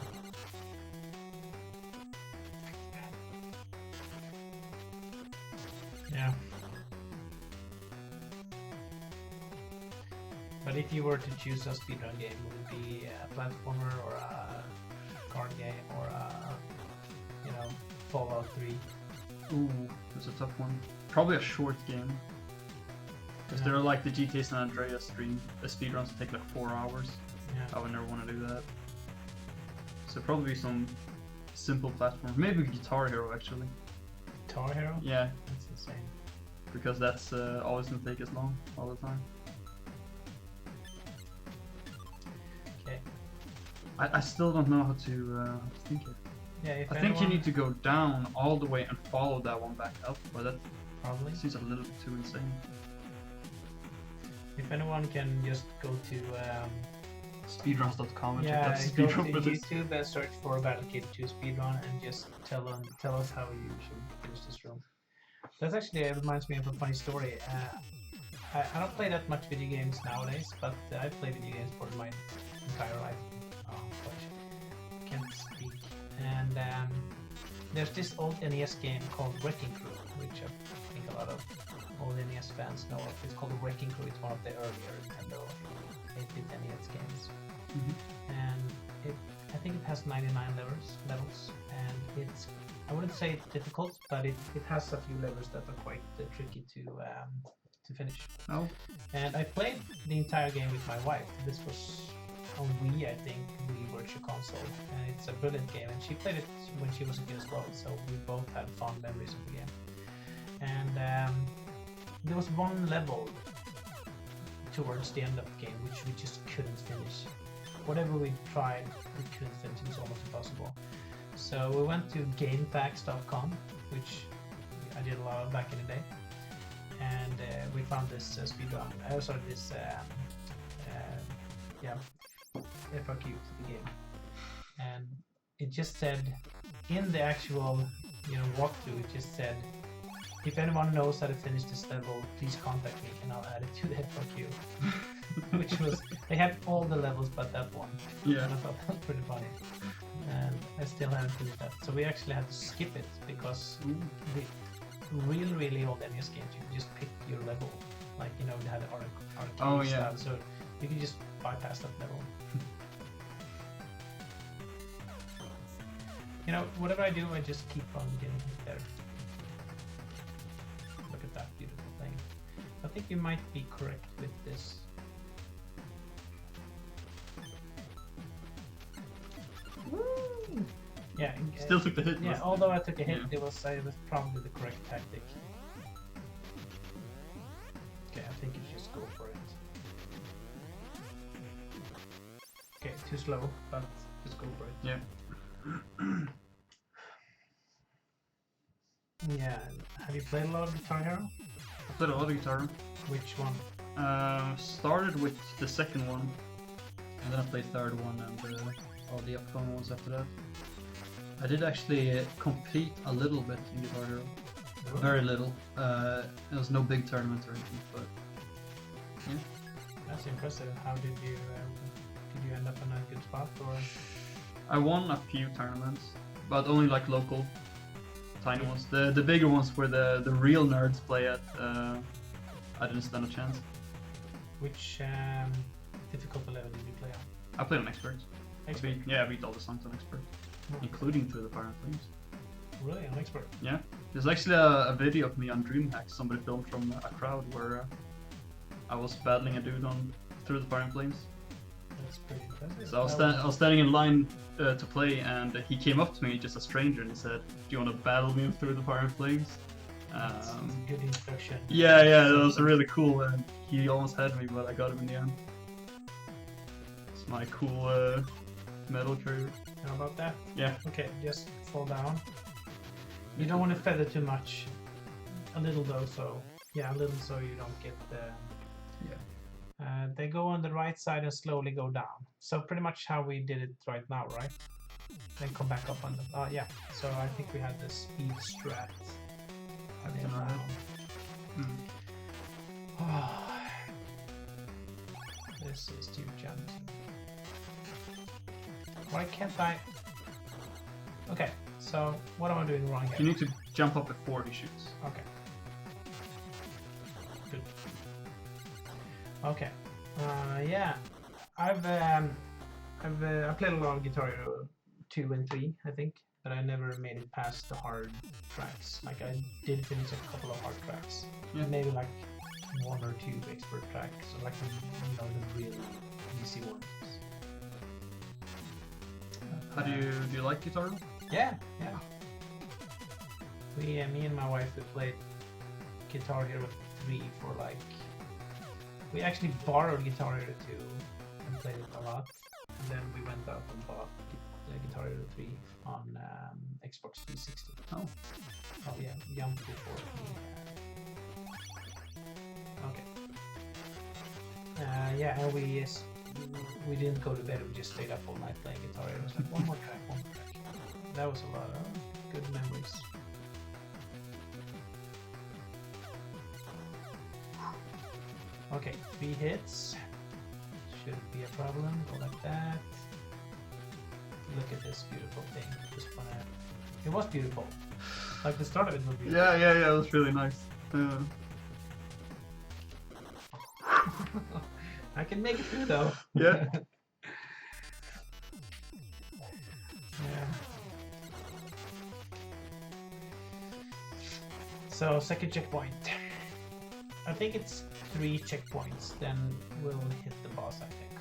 Yeah. But if you were to choose a speedrun game, would it be a platformer or a card game or a, Fallout 3? Ooh, that's a tough one. Probably a short game. Because Yeah. they're like the GTA San Andreas speedruns that take like 4 hours. Yeah. I would never want to do that. So probably some simple platform. Maybe Guitar Hero actually. Guitar Hero? Yeah, That's insane. because that's always gonna take as long all the time. Okay. I still don't know how to think it. Yeah, if I think you anyone- need to go down all the way and follow that one back up, but that Probably. seems a little bit too insane. If anyone can just go to Speedruns.com and yeah, check out go speedrun to for this. YouTube and search for Battle Kid 2 speedrun and just tell us how you should finish this room. That actually reminds me of a funny story. I don't play that much video games nowadays, but I play video games for my entire life. Oh, gosh. Can't speak. And there's this old NES game called Wrecking Crew, which I think a lot of all the NES fans know of. It's called the Wrecking Crew. It's one of the earlier Nintendo 8-bit NES games. And I think it has 99 levels, and I wouldn't say it's difficult, but it has a few levels that are quite tricky to finish. Oh. And I played the entire game with my wife. This was on Wii, I think, Wii Virtual Console, and it's a brilliant game. And she played it when she was a kid as well, so we both had fond memories of the game. And there was one level towards the end of the game which we just couldn't finish. Whatever we tried, we couldn't finish. It was almost impossible. So we went to GameFAQs.com, which I did a lot of back in the day, and we found this speedrun. This FAQ to the game, and it just said in the actual walkthrough, it just said, if anyone knows how to finish this level, please contact me and I'll add it to the FAQ. Which was, they had all the levels but that one. Yeah. And I thought that was pretty funny. And I still haven't finished that. So we actually had to skip it because the really old NES games, you could just pick your level. Like, they had arcade style, so you could just bypass that level. Whatever I do, I just keep on getting there. Look at that beautiful thing. I think you might be correct with this. Woo! Yeah. Still took the hit. Yeah, although I took a hit, it was probably the correct tactic. Okay, I think you just go for it. Okay, too slow, but just go for it. Yeah. Yeah, have you played a lot of Guitar Hero? I played a lot of guitar. Which one? Started with the second one, and then I played third one and all the upcoming ones after that. I did actually compete a little bit in Guitar Hero. Really? Very little. There was no big tournament or anything, but yeah. That's impressive. How did you end up in a good spot, or? I won a few tournaments, but only like local, tiny ones. The bigger ones where the real nerds play at, I didn't stand a chance. Which difficult level did you play on? I played on expert. Expert? I beat all the songs on expert, including Through the Fire and Flames. Really, on expert? Yeah, there's actually a video of me on DreamHack. Somebody filmed from a crowd where I was battling a dude on Through the Fire and Flames. That's pretty impressive. So I was standing in line to play, and he came up to me, just a stranger, and he said, "Do you want to battle me Through the Fire and Flames?" That's a good introduction. Yeah, that was really cool, and he almost had me, but I got him in the end. It's my cool metal career. How about that? Yeah. Okay, just fall down. You don't want to feather too much. A little though, so a little so you don't get the. They go on the right side and slowly go down. So pretty much how we did it right now, right? Then come back up on the. Yeah. So I think we had the speed strat. This is too challenging. Why can't I? Okay. So what am I doing wrong here? You need to jump up before he shoots. Okay. Good. Okay. Yeah. I played a lot of Guitar Hero 2 and 3, I think, but I never made it past the hard tracks. Like I did finish a couple of hard tracks. Yeah. Maybe like 1 or 2 expert tracks, so like the really easy ones. How do you like Guitar Hero? Yeah. Me and my wife, we played Guitar Hero 3 for like. We actually borrowed Guitar Hero 2 and played it a lot. And then we went out and bought the Guitar Hero 3 on Xbox 360. Oh yeah, jumped before Okay. And we didn't go to bed. We just stayed up all night playing Guitar Hero. It was like one more track. That was a lot of good memories. Okay, 3 hits. Shouldn't be a problem. Go like that. Look at this beautiful thing. It was beautiful. Like the start of it was beautiful. Yeah, it was really nice. I can make it through though. Yeah. Yeah. So second checkpoint. I think it's 3 checkpoints, then we'll hit the boss, I think.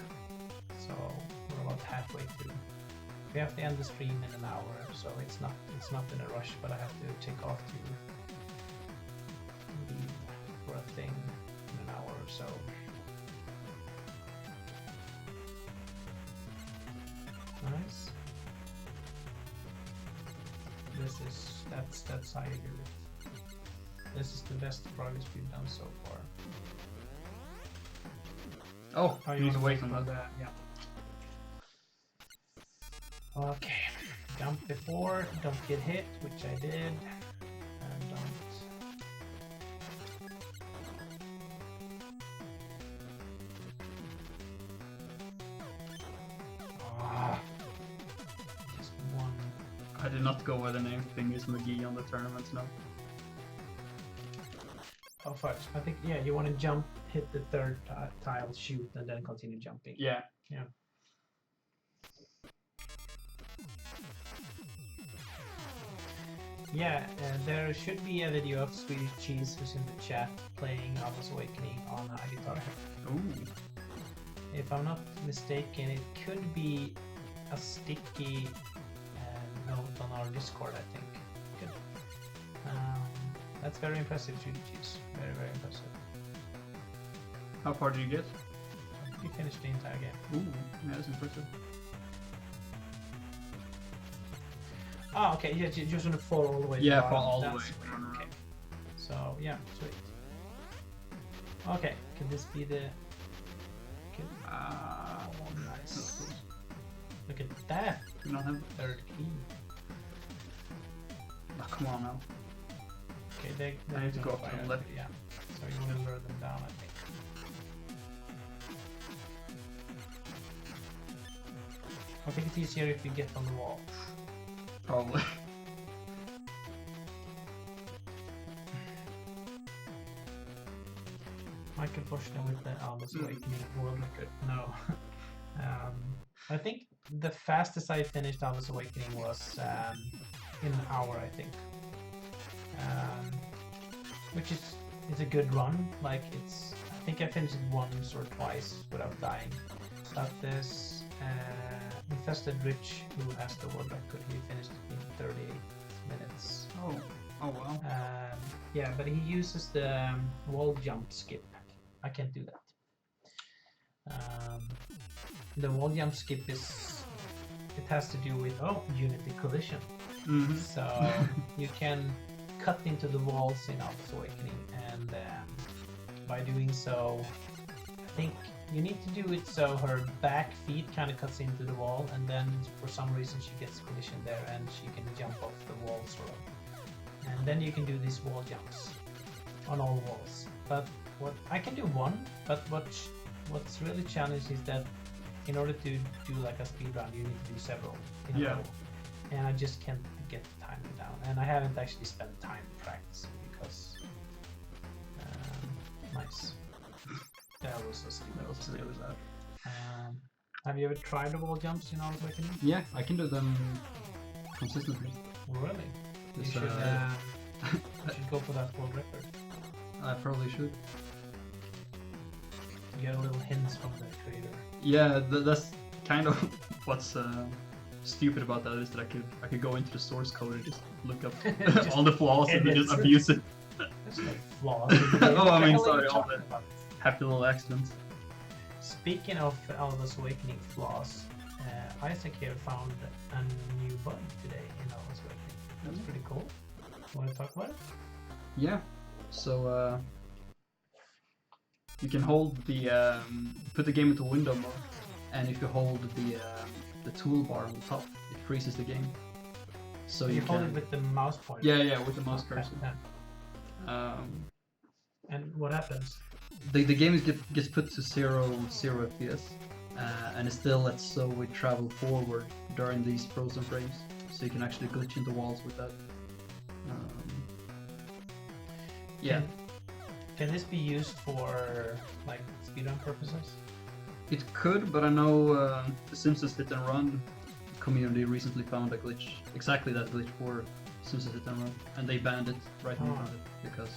So we're about halfway through. We have to end the stream in an hour, so it's not in a rush, but I have to take off to leave for a thing in an hour or so. Nice. That's how you do it. This is the best progress we've done so far. Oh, Oh, he's wanna away wait from for that. Yeah. Okay. Jump before, don't get hit, which I did. And don't. Ah. Just one. I did not go where the name thing is McGee on the tournaments now. Oh, fudge. I think, yeah, you want to jump, hit the third tile, shoot, and then continue jumping. Yeah. Yeah. Yeah, there should be a video of Swedish Cheese who's in the chat playing Alwa's Awakening on a guitar. Ooh. If I'm not mistaken, it could be a sticky note on our Discord, I think. Good. That's very impressive, Swedish Cheese. Very, very impressive. How far did you get? You finished the entire game. Ooh, yeah, that's impressive. Oh, okay. You just want to fall all the way. Yeah, to the fall bottom. all the That's way. sweet. Okay. So yeah, sweet. Okay, can this be the? Can... Ah, Oh, nice. Look at that. do not have. Third key. Oh, come on now. Okay, they I need to don't go up to fire, the left. Yeah. So you want to lure them down, I think. I think it's easier if you get on the wall. Probably. Michael Forstner with the Alwa's Awakening world record. No. I think the fastest I finished Alwa's Awakening was in an hour, I think. Which is a good run. Like I think I finished it once or twice without dying. But there's Infested Rich, who has the world record. He finished it in 38 minutes. Oh wow. Yeah, but he uses the wall jump skip. I can't do that. The wall jump skip it has to do with Unity collision. Mm-hmm. So you can cut into the walls in Alwa's Awakening, and by doing so, I think you need to do it so her back feet kind of cuts into the wall, and then for some reason she gets collision there, and she can jump off the wall sort of. And then you can do these wall jumps on all walls. But what I can do one, but what's really challenging is that in order to do like a speed run, you need to do several in a row. And I just can't get the timing down. And I haven't actually spent time practicing because nice. That was a stupid. Really bad. Have you ever tried the wall jumps in Alwa's Awakening? Yeah, I can do them consistently. Really? You Just, should, you should go for that world record. I probably should. You get a little hints from the creator. Yeah, that's kind of what's stupid about that is that I could go into the source code and just look up Just all the flaws and then edit. just abuse it. There's no flaws. in the game. Oh, I What the mean, hell are sorry, you all talking the- about? Happy little accidents. Speaking of Alwa's Awakening flaws, Isaac here found a new bug today in Alwa's Awakening. That's pretty cool. Want to talk about it? Yeah. So you can hold the put the game into window mode, and if you hold the toolbar on the top, it freezes the game. So you hold can. it with the mouse pointer. Yeah, with the mouse cursor. Yeah. And what happens? The game gets put to 0 FPS, and it still lets it travel forward during these frozen frames, so you can actually glitch into walls with that. Yeah. Can this be used for like speedrun purposes? It could, but I know the Simpsons Hit and Run community recently found a glitch, exactly that glitch for Simpsons Hit and Run, and they banned it right in front of it because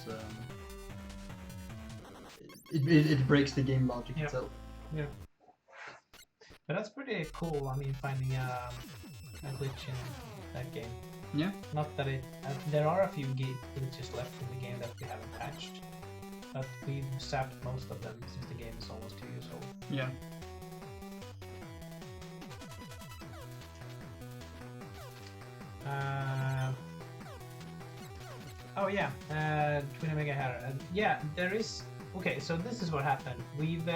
it breaks the game logic itself. Yeah. But that's pretty cool. I mean, finding a glitch in that game. Yeah. Not that it. There are a few glitches left in the game that we haven't patched, but we've sapped most of them since the game is almost 2 years old. Yeah. Oh yeah, Twin Omega Hair. Yeah, there is. Okay, so this is what happened. We've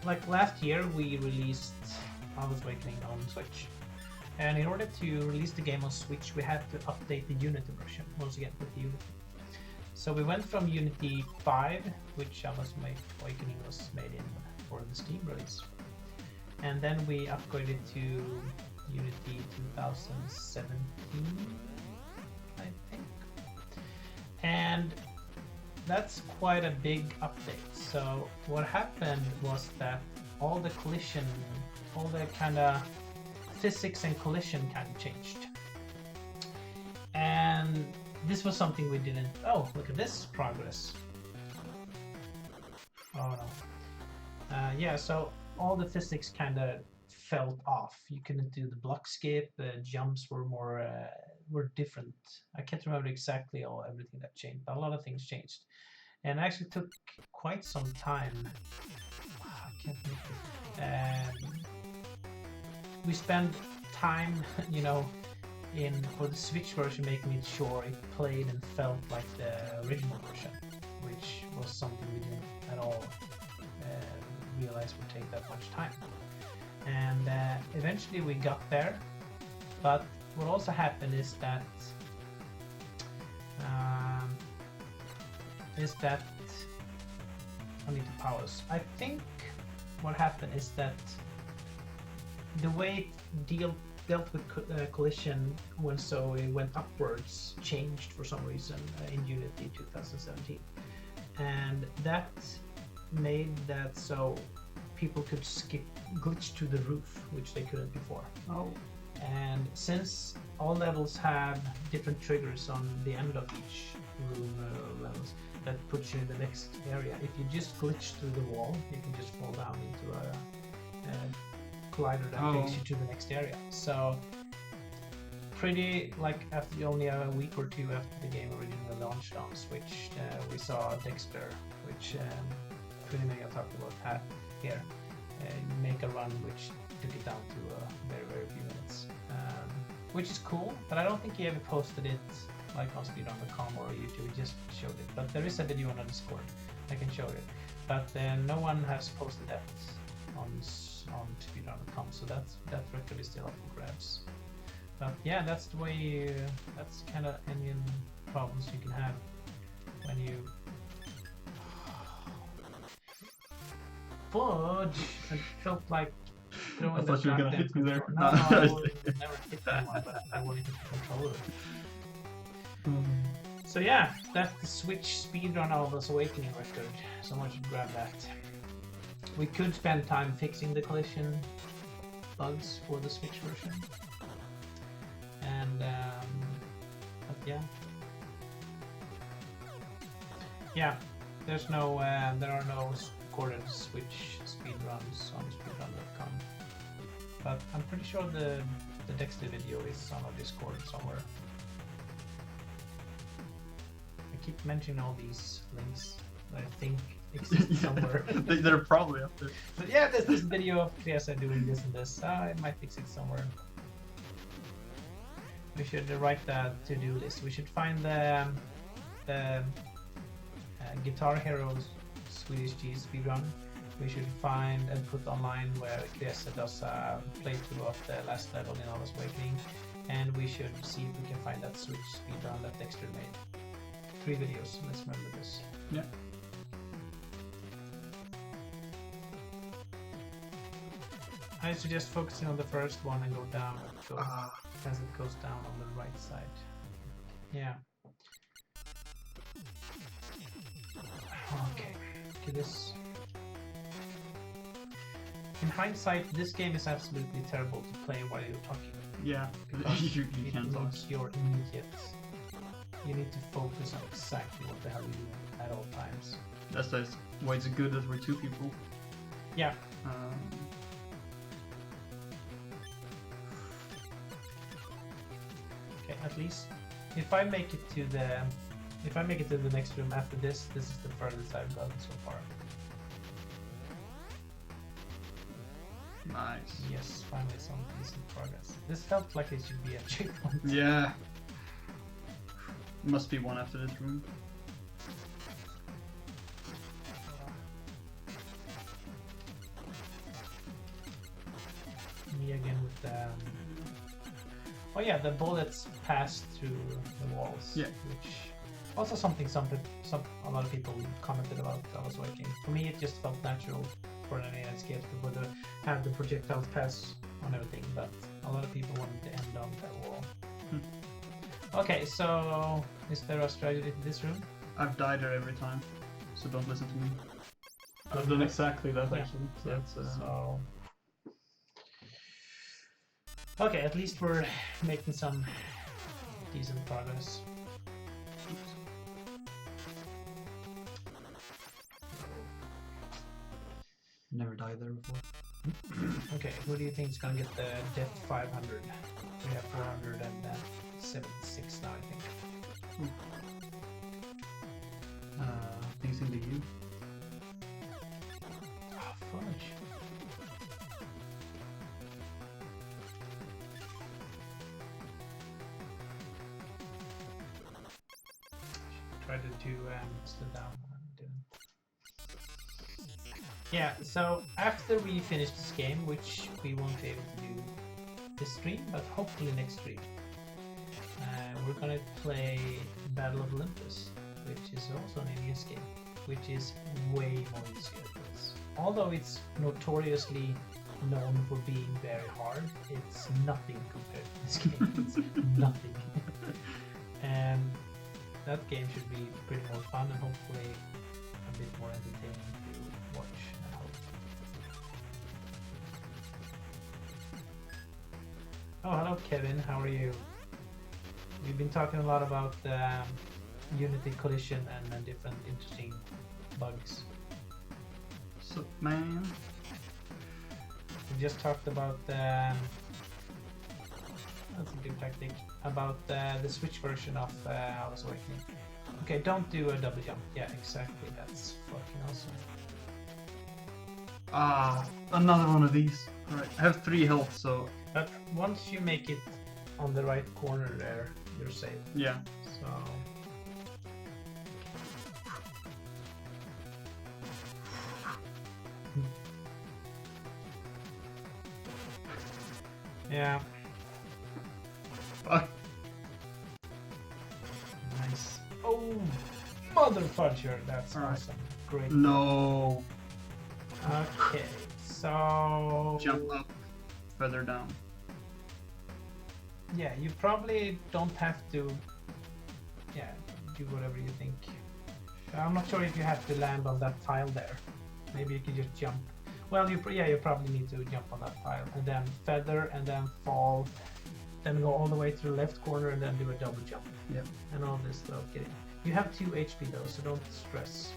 like last year we released Alwa's Awakening on Switch, and in order to release the game on Switch, we had to update the Unity version once again with Unity. So we went from Unity 5, which Alwa's Awakening was made in for the Steam release, and then we upgraded to Unity 2017, I think. And that's quite a big update. So what happened was that all the collision, all the kind of physics and collision kind of changed. And this was something we didn't. Oh, look at this progress. Oh no. Yeah, so all the physics kind of felt off. You couldn't do the block skip. The jumps were more were different. I can't remember exactly everything that changed, but a lot of things changed, and actually took quite some time. I can't think. We spent time, you know, for the Switch version, making it sure it played and felt like the original version, which was something we didn't at all realize would take that much time. And eventually we got there, but what also happened is that I need to pause. I think what happened is that the way it dealt with collision when it went upwards changed for some reason in Unity 2017, and that made that so people could glitch to the roof, which they couldn't before. Oh. And since all levels have different triggers on the end of each room levels that puts you in the next area, if you just glitch through the wall, you can just fall down into a collider that takes you to the next area. So pretty like after only a week or two after the game originally launched on Switch, we saw Dexter, which Twin Omega talked about here, make a run which took it down to a very, very few minutes, which is cool, but I don't think he ever posted it like on speedrun.com or YouTube. He just showed it, but there is a video on the Discord. I can show it, but no one has posted that on speedrun.com, so that record is still up for grabs. But yeah, that's the way. That's kind of any problems you can have when you fudge. It felt like throwing the thought you were gonna shotgun hit me there. controller. No, I would never hit anyone, but I wanted to control it. So yeah, that's the Switch speedrun Alwa's Awakening record. Someone should grab that. We could spend time fixing the collision bugs for the Switch version. And but yeah, there's no there are no recorded Switch speedruns on speedrun.com, but I'm pretty sure the Dexter video is on our Discord somewhere. I keep mentioning all these links that I think exist somewhere. They're probably up there. But yeah, there's this video of Kresa doing this and this. It might exist somewhere. We should write the to-do list. We should find the Guitar Heroes Swedish Cheese speedrun. We should find and put online where Kresa does a playthrough of the last level in Alwa's Awakening, and we should see if we can find that Switch speedrun that Dexter made. 3 videos. Let's remember this. Yeah. I suggest focusing on the first one and go down as it goes down on the right side. Yeah. Okay. Okay, this. In hindsight, this game is absolutely terrible to play while you're talking. Yeah, you It can't talk. needs your immediate. You need to focus on exactly what the hell you're doing at all times. That's why it's good that we're two people. Yeah. Okay, at least if I make it to the next room after this is the furthest I've gotten so far. Nice. Yes, finally some decent progress. This felt like it should be a checkpoint. Yeah. Must be one after this room. Me again with the. Oh yeah, the bullets pass through the walls. Yeah. Which also some a lot of people commented about. I was working. For me, it just felt natural for an NES game to have the projectiles pass on everything, but a lot of people wanted to end on that wall. Okay, so is there a strategy to this room? I've died there every time, so don't listen to me. I've done exactly that actually. So that's So okay, at least we're making some decent progress. Never died there before. Okay, who do you think is gonna get the Death 500? We have 476 now, I think. Things into you. Oh, fudge. Tried to do slow down and didn't. Yeah, so after we finish this game, which we won't be able to do this stream, but hopefully next stream, we're gonna play Battle of Olympus, which is also an NES game, which is way more easier than this. Although it's notoriously known for being very hard, it's nothing compared to this game. It's nothing. And that game should be pretty more fun and hopefully a bit more entertaining to watch and hope. Oh, hello Kevin, how are you? We've been talking a lot about Unity collision and different interesting bugs. So, man. We just talked about that's a good tactic, about the Switch version of Alwa's Awakening. Okay, don't do a double jump. Yeah, exactly. That's fucking awesome. Ah, another one of these. Alright, I have 3 health, so But once you make it on the right corner there, you're safe. yeah. So. Yeah. Fuck. Nice. Oh, mother fudger! That's All right. awesome. Great. No. Okay, so Jump up, further down. yeah, you probably don't have to. Yeah, do whatever you think. I'm not sure if you have to land on that tile there. Maybe you can just jump. Well, you probably need to jump on that tile and then feather and then fall, then go all the way to the left corner and then do a double jump. Yep. And all this stuff. You have 2 HP though, so don't stress.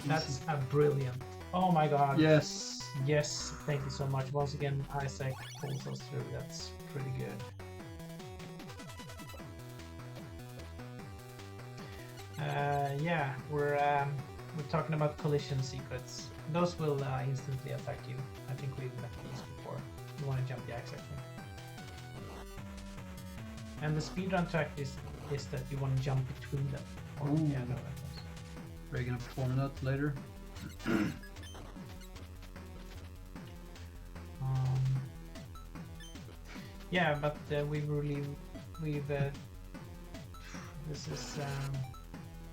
That's a brilliant. Oh my god. Yes. Yes, thank you so much. Once again, Isaac pulls us through. That's pretty good. Yeah, we're talking about collision secrets. Those will instantly attack you. I think we've met these before. You want to jump, yeah, exactly. And the speedrun track is that you want to jump between them. Or, Ooh. yeah, no, that was. Are you gonna perform that later? Yeah, but this is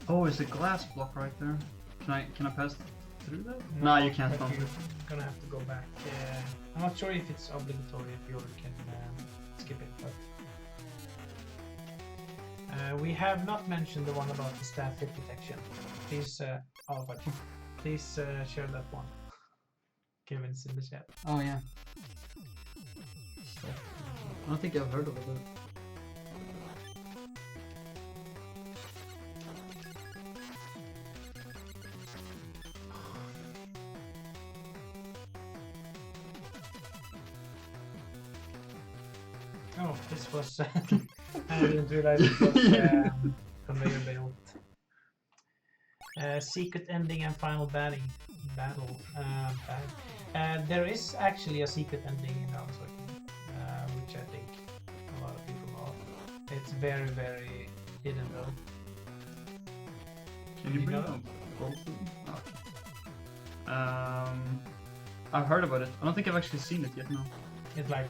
Oh, it's a glass block right there. Can I pass through that? No, you can't. but you're gonna have to go back. I'm not sure if it's obligatory if you can skip it, but we have not mentioned the one about the staff hit detection. Please, please share that one. Kevin's in the chat. Oh yeah. I don't think I've heard of it. Oh, this was. I didn't realize it was conveyor belt. Secret ending and final battle. There is actually a secret ending in Alwa, which I think a lot of people know. It's very, very hidden though. Can you bring know up both of them? Okay. I've heard about it. I don't think I've actually seen it yet. No. It's like,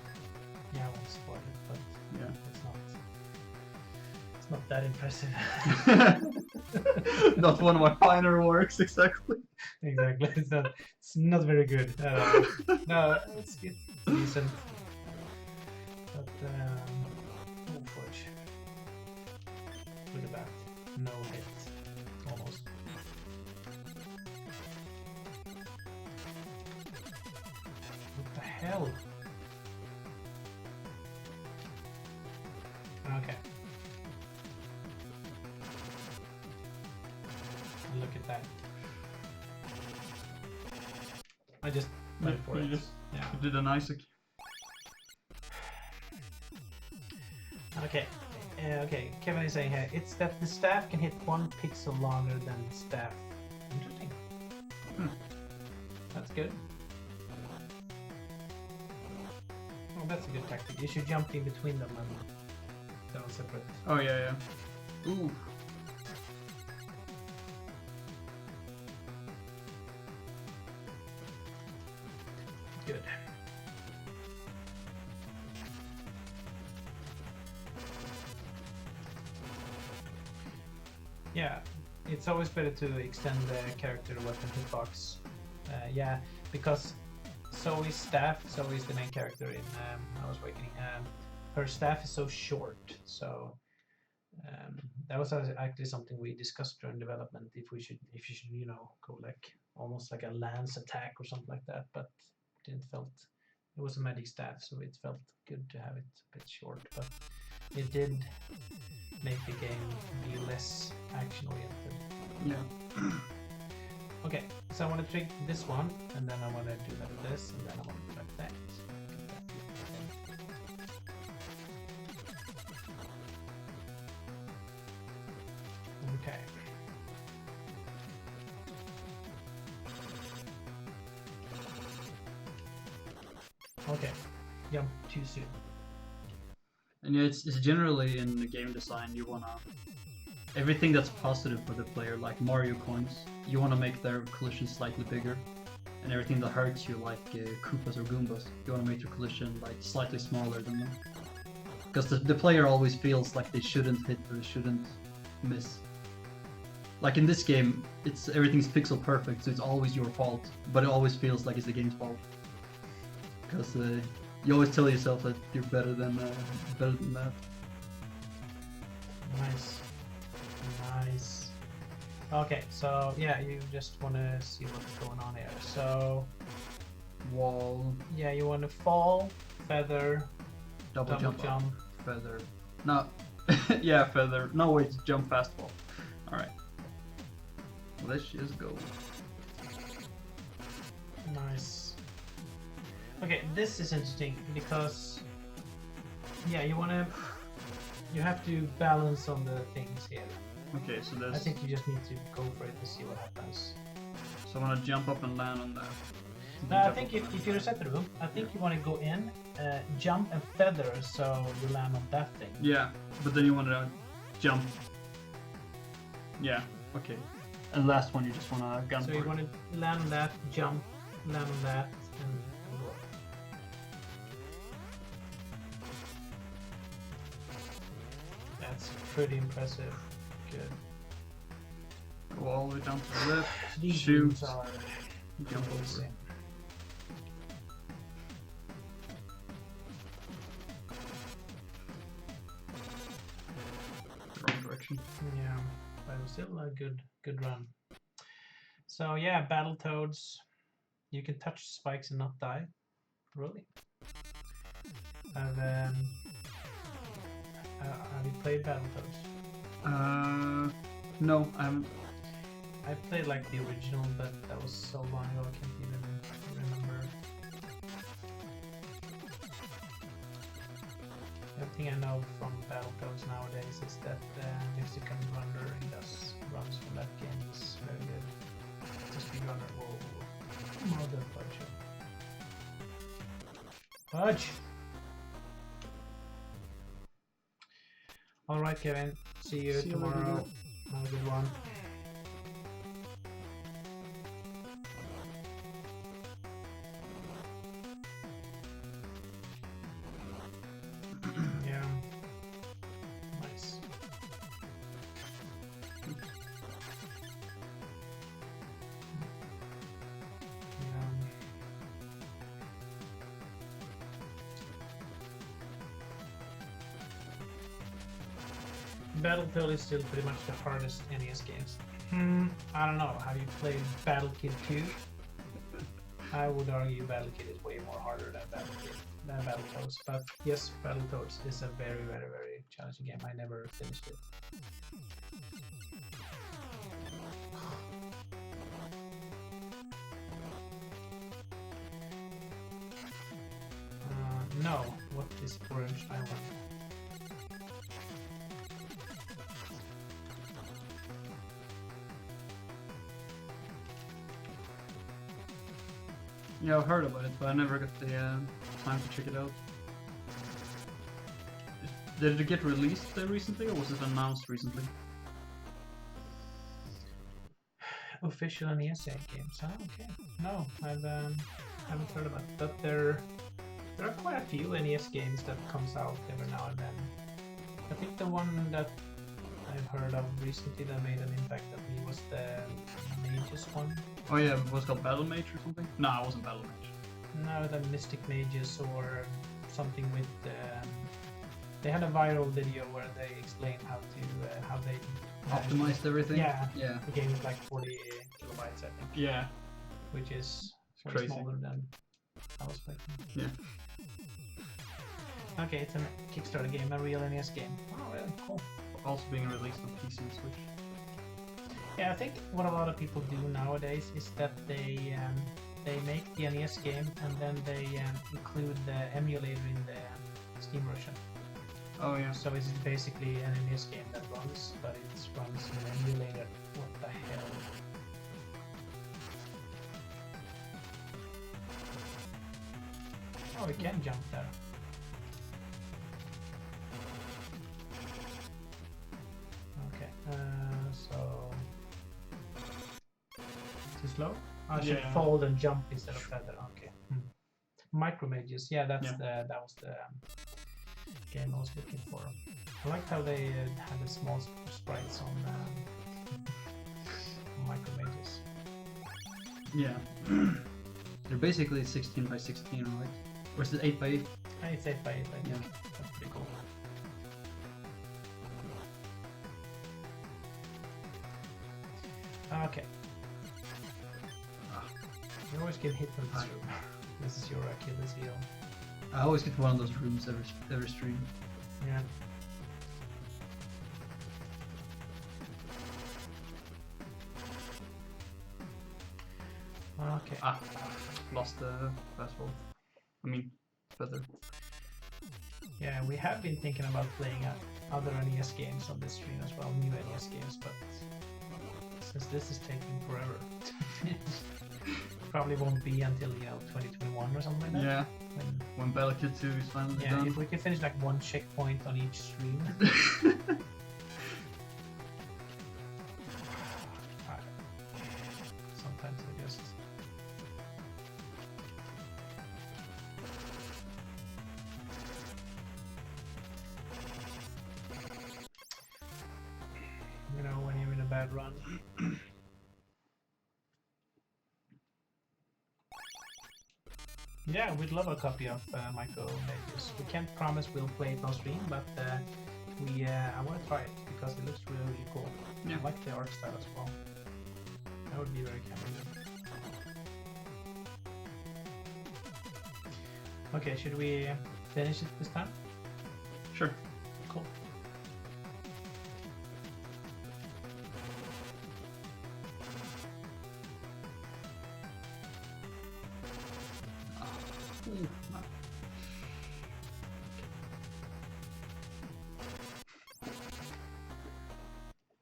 yeah, I won't spoil it, but Yeah. it's not that impressive. Not one of my finer works, exactly. Exactly. It's not very good. No, it's decent. But oh fudge. Look at that. No hit. Almost. What the hell? Okay. Look at that. I just went for You it. just Yeah. did an Isaac. Okay. Okay. Kevin is saying here, it's that the staff can hit 1 pixel longer than the staff. Interesting. That's good. Oh, that's a good tactic. You should jump in between them and they'll separate. Oh yeah, yeah. Ooh. Good. Yeah, it's always better to extend the character weapon hitbox. Yeah, because so is staff, so is the main character in Alwa's Awakening. Her staff is so short, so that was actually something we discussed during development. If you should, you know, go like almost like a lance attack or something like that, but it was a magic staff, so it felt good to have it a bit short, but it did make the game be less action oriented. Yeah. Okay, so I want to trick this one, and then I want to do like this, and then I want to do like that. Okay. Okay, jump too soon. And yeah, it's generally in the game design you wanna everything that's positive for the player, like Mario coins, you wanna make their collision slightly bigger, and everything that hurts you, like Koopas or Goombas, you wanna make your collision like slightly smaller than them, because the player always feels like they shouldn't hit or they shouldn't miss. Like in this game, it's everything's pixel perfect, so it's always your fault, but it always feels like it's the game's fault, because you always tell yourself that you're better than that. Nice. Nice. Okay, so yeah, you just want to see what's going on here. So, Wall, yeah, you want to fall, feather, double jump, jump. feather. No, yeah, feather. No, wait, jump, fastball. All right. Let's just go. Nice. Okay, this is interesting because, yeah, you have to balance on the things here. Okay, so I this. think you just need to go for it to see what happens. So I want to jump up and land on that. No, I think if you reset the room, I think you want to go in, jump and feather, so you land on that thing. Yeah, but then you want to jump. Yeah. Okay. And last one, you just want to gun. So for you it. want to land on that, jump, land on that, and go up. That's pretty impressive. Good. Go all the way down to the left. These Shoot. rooms are Jump over. insane. Wrong direction. Yeah, but it was still a good run. So yeah, Battletoads. You can touch spikes and not die. Really? Have you played Battletoads? No, I haven't. I played like the original, but that was so long ago I can't even remember. Everything I know from Battletoads nowadays is that the Mexican rendering runs from that game is very good. The speedrunner, whoa, mother fudge. Fudge! Alright, Kevin. See you tomorrow. Have a good one. Yeah. Nice. Battletoad is still pretty much the hardest NES games. I don't know. Have you played Battle Kid 2? I would argue Battle Kid is way more harder than Battletoads. But yes, Battletoads is a very, very, very challenging game. I never finished it. No. What is Orange Island? Yeah, I've heard about it, but I never got the time to check it out. Did it get released recently, or was it announced recently? Official NES games. Oh, okay. No, haven't heard about it. But there are quite a few NES games that comes out every now and then. I think the one that I've heard of recently that made an impact on me was the Mages one. Oh yeah, it was called Battle Mage or something? No, it wasn't Battle Mage. No, the Mystic Mages or something with. They had a viral video where they explained how they Optimized everything? Yeah. Yeah. The game is like 40 kilobytes, I think. Yeah. Which is way Crazy. smaller than I was expecting. Yeah. Okay, it's a Kickstarter game, a real NES game. Oh, really? Cool. Also being released on PC and Switch. Yeah, I think what a lot of people do nowadays is that they make the NES game and then they include the emulator in the Steam version. Oh yeah. So it's basically an NES game that runs, but it runs in an emulator. What the hell? Oh, we can jump there. Okay, so too slow. I should Yeah. fold and jump instead of feather. Okay. Micro Mages. Yeah, that was the game I was looking for. I liked how they had the small sprites on Micro Mages. Yeah. They're basically 16 by 16, right? Or is it 8 by 8? It's 8 by 8, I think. Yeah. That's pretty cool. Okay. You always get hit from this room. This is your Achilles heel. I always get one of those rooms every stream. Yeah. Okay. Lost the fastball. I mean, feather. Yeah, we have been thinking about playing other NES games on this stream as well, new NES games, but since this is taking forever to finish, probably won't be until 2021 or something like that. Yeah. When Battle Kid 2 is finally done. If we can finish like one checkpoint on each stream. Sometimes I just. You know, when you're in a bad run. Yeah, we'd love a copy of Micro Mages. We can't promise we'll play it on stream, but I want to try it because it looks really, really cool. Yeah. I like the art style as well. That would be very kind of Okay, should we finish it this time? Sure. Cool.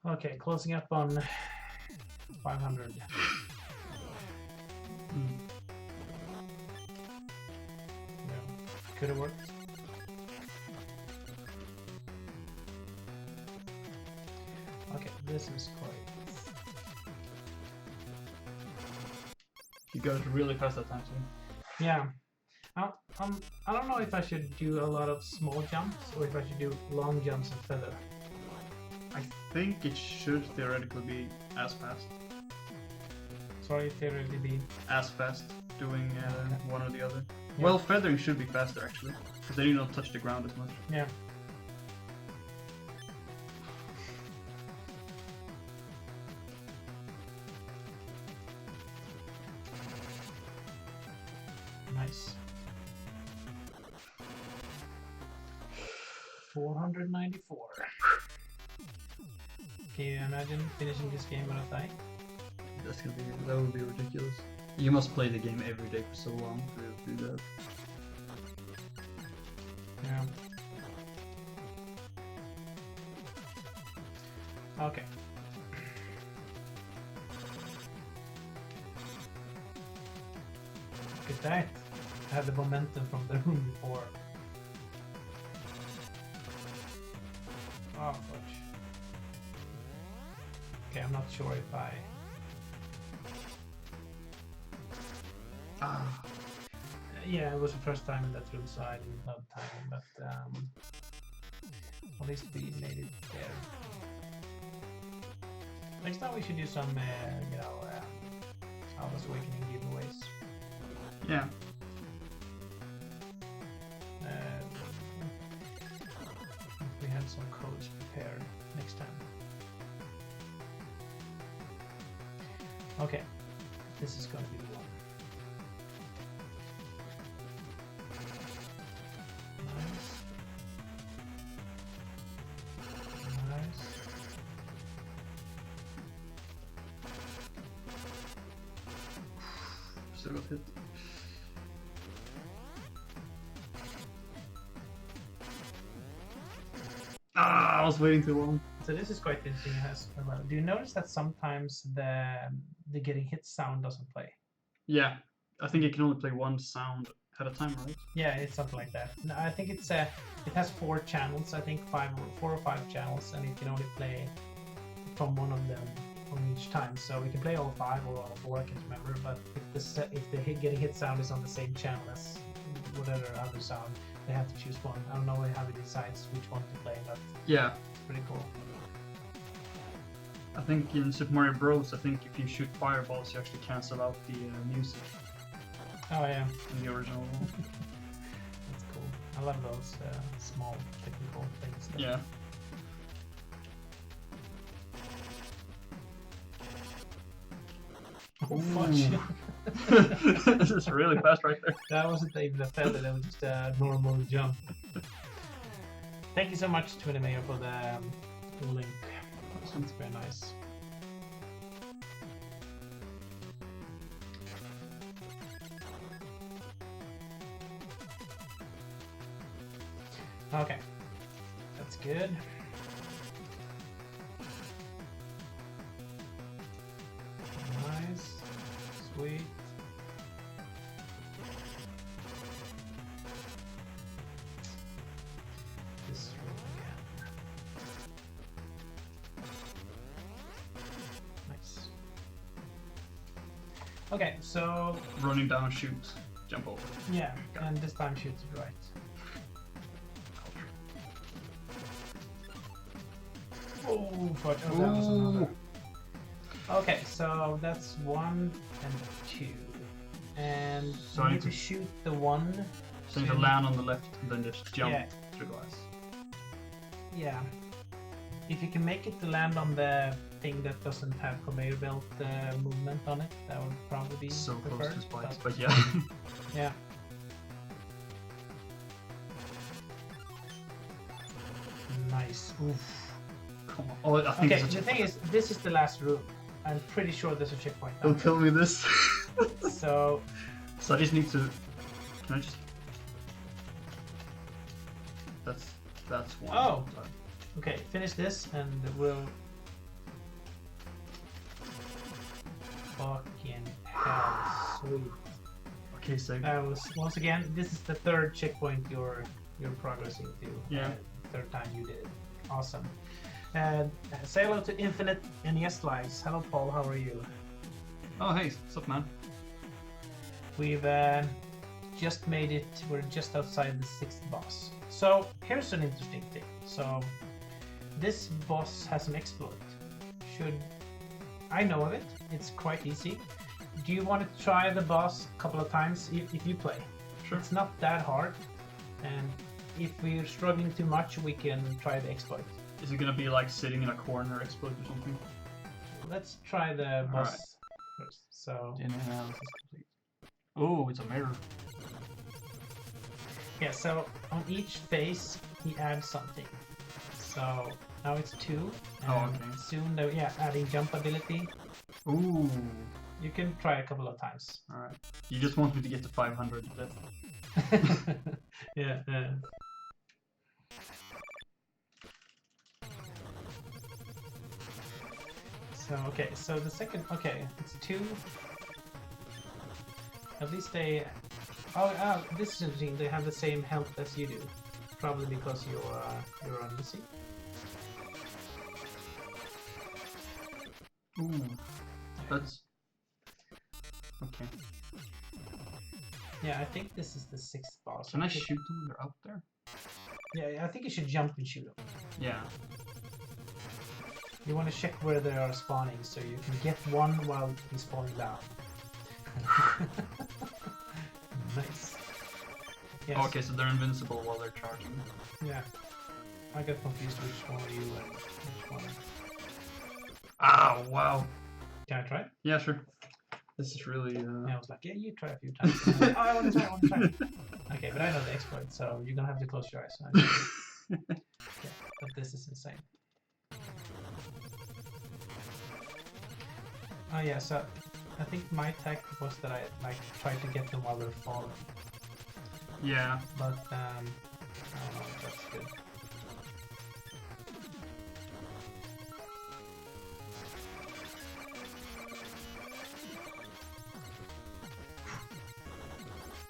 Okay, closing up on 500. Yeah, could have worked. Okay, this is quite. You got it really fast that time, too. Yeah. I don't know if I should do a lot of small jumps or if I should do long jumps and feather. I think it should theoretically be as fast. Sorry if they really be. As fast, doing one or the other. Yeah. Well, feathering should be faster, actually. Because then you don't touch the ground as much. Yeah. Nice. 494. Can you imagine finishing this game without dying? That would be ridiculous. You must play the game every day for so long to do that. Yeah. Okay. Look at that. I had the momentum from the room before. Oh, fudge. Okay, I'm not sure if I... Yeah, it was the first time in that room, so I didn't know the timing, but at least we made it there. Next time we should do some, Alwa's Awakening giveaways. Yeah. If we had some codes prepared next time. Okay, this is going to be the one. Nice. Still got hit. I was waiting too long. So this is quite interesting. Do you notice that sometimes the getting hit sound doesn't play? Yeah, I think it can only play one sound at a time, right? Yeah, it's something like that. No, I think it has 4 channels. I think 4 or 5 channels, and it can only play from one of them on each time. So we can play all 5 or all 4. I can't remember. But if the getting hit sound is on the same channel as whatever other sound, they have to choose one. I don't know how it decides which one to play, but Yeah. it's pretty cool. I think in Super Mario Bros. I think if you shoot fireballs, you actually cancel out the music Oh yeah, in the original one. that's cool. I love those small technical things. Yeah. Oh, fudge. This is really fast right there. That wasn't even a feather, that was just a normal jump. Thank you so much, Twitter Mayor, for the link. It's very nice. Okay, that's good. Nice, sweet. This room again. Nice. Okay, so Running down, shoot, jump over. yeah, and this time shoot to the right. Oh, fudge. Oh, that was another. Okay, so that's 1 and 2. And So you I need need to to- shoot the one. So you need to land on the left and then just jump Yeah. through the ice. Yeah. If you can make it to land on the thing that doesn't have conveyor belt movement on it, that would probably be So close preferred, to spikes, but but yeah. yeah. Nice. Oof. Come on. Oh, I think Okay, it's a the thing is, this is the last room. I'm pretty sure there's a checkpoint. Don't tell me this. So, So I just need to. Can I just? That's one. Oh. okay, finish this and we'll. Fucking hell, sweet. Okay, save. Once again, this is the third checkpoint you're progressing to. Yeah. Third time you did it. Awesome. Say hello to Infinite NES Lives. Hello, Paul. How are you? Oh, hey, what's up, man? We've just made it. We're just outside the 6th boss. So here's an interesting thing. So this boss has an exploit. I know of it. It's quite easy. Do you want to try the boss a couple of times if you play? Sure. It's not that hard, and if we're struggling too much, we can try the exploit. Is it gonna be like sitting in a corner exploit or something? Let's try the boss first. So Analysis complete. Oh, it's a mirror. yeah, so on each phase he adds something. So now it's 2. And Oh, okay. soon, adding jump ability. Ooh. You can try a couple of times. All right. You just want me to get to 500. yeah. So okay, so the second, it's 2. At least they, this is interesting. They have the same health as you do, probably because you're on easy. Ooh. That's okay. Yeah, I think this is the 6th boss. Can I shoot them when they're out there? Yeah, I think you should jump and shoot them. Yeah. You want to check where they are spawning, so you can get one while he's falling down. Nice. Yes. Oh, okay, so they're invincible while they're charging. Yeah. I got confused which one are you and which one. Ah, wow. Can I try? Yeah, sure. This is really. Yeah, I was like, yeah, you try a few times. And I was like, I want to try. Okay, but I know the exploit, so you're gonna have to close your eyes. Yeah, but this is insane. Oh yeah, so I think my tactic was that I tried to get them while they're falling. Yeah. But I don't know if that's good.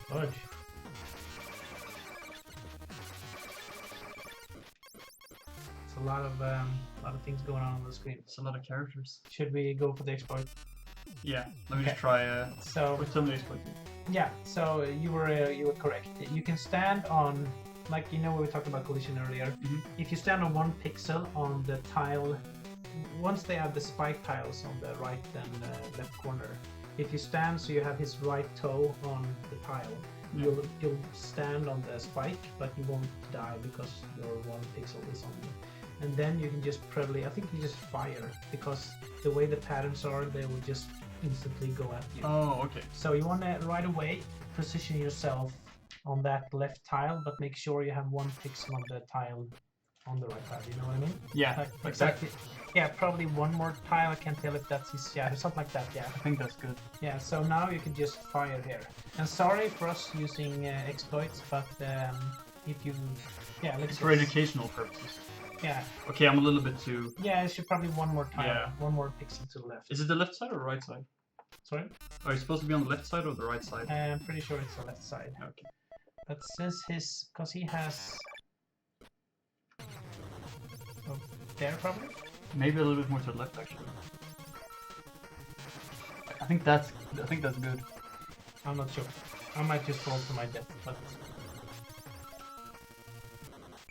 Fudge. It's a lot of things going on the screen. It's a lot of characters. Should we go for the exploit? Yeah. Let me Okay. just try. So What's some of the exploit? yeah, so you were correct. You can stand on, like when we talked about collision earlier. Mhm. If you stand on 1 pixel on the tile, once they have the spike tiles on the right and left corner, if you stand so you have his right toe on the tile, you'll stand on the spike, but you won't die because your 1 pixel is on you. And then you can just probably, I think you just fire, because the way the patterns are, they will just instantly go at you. Oh, okay. So you want to right away position yourself on that left tile, but make sure you have 1 pixel on the tile on the right side. You know what I mean? Yeah. Exactly. Yeah, probably one more tile. I can't tell if that's his shadow, something like that. Yeah. I think that's good. Yeah. So now you can just fire here. And sorry for us using exploits, but if you, let's It's for educational purposes. Yeah. Okay, I'm a little bit too. Yeah, it should probably one more tile. Yeah. One more pixel to the left. Is it the left side or right side? Sorry. Are you supposed to be on the left side or the right side? I'm pretty sure it's the left side. Okay. But since because he has, there probably. Maybe a little bit more to the left, actually. I think that's good. I'm not sure. I might just fall to my death, but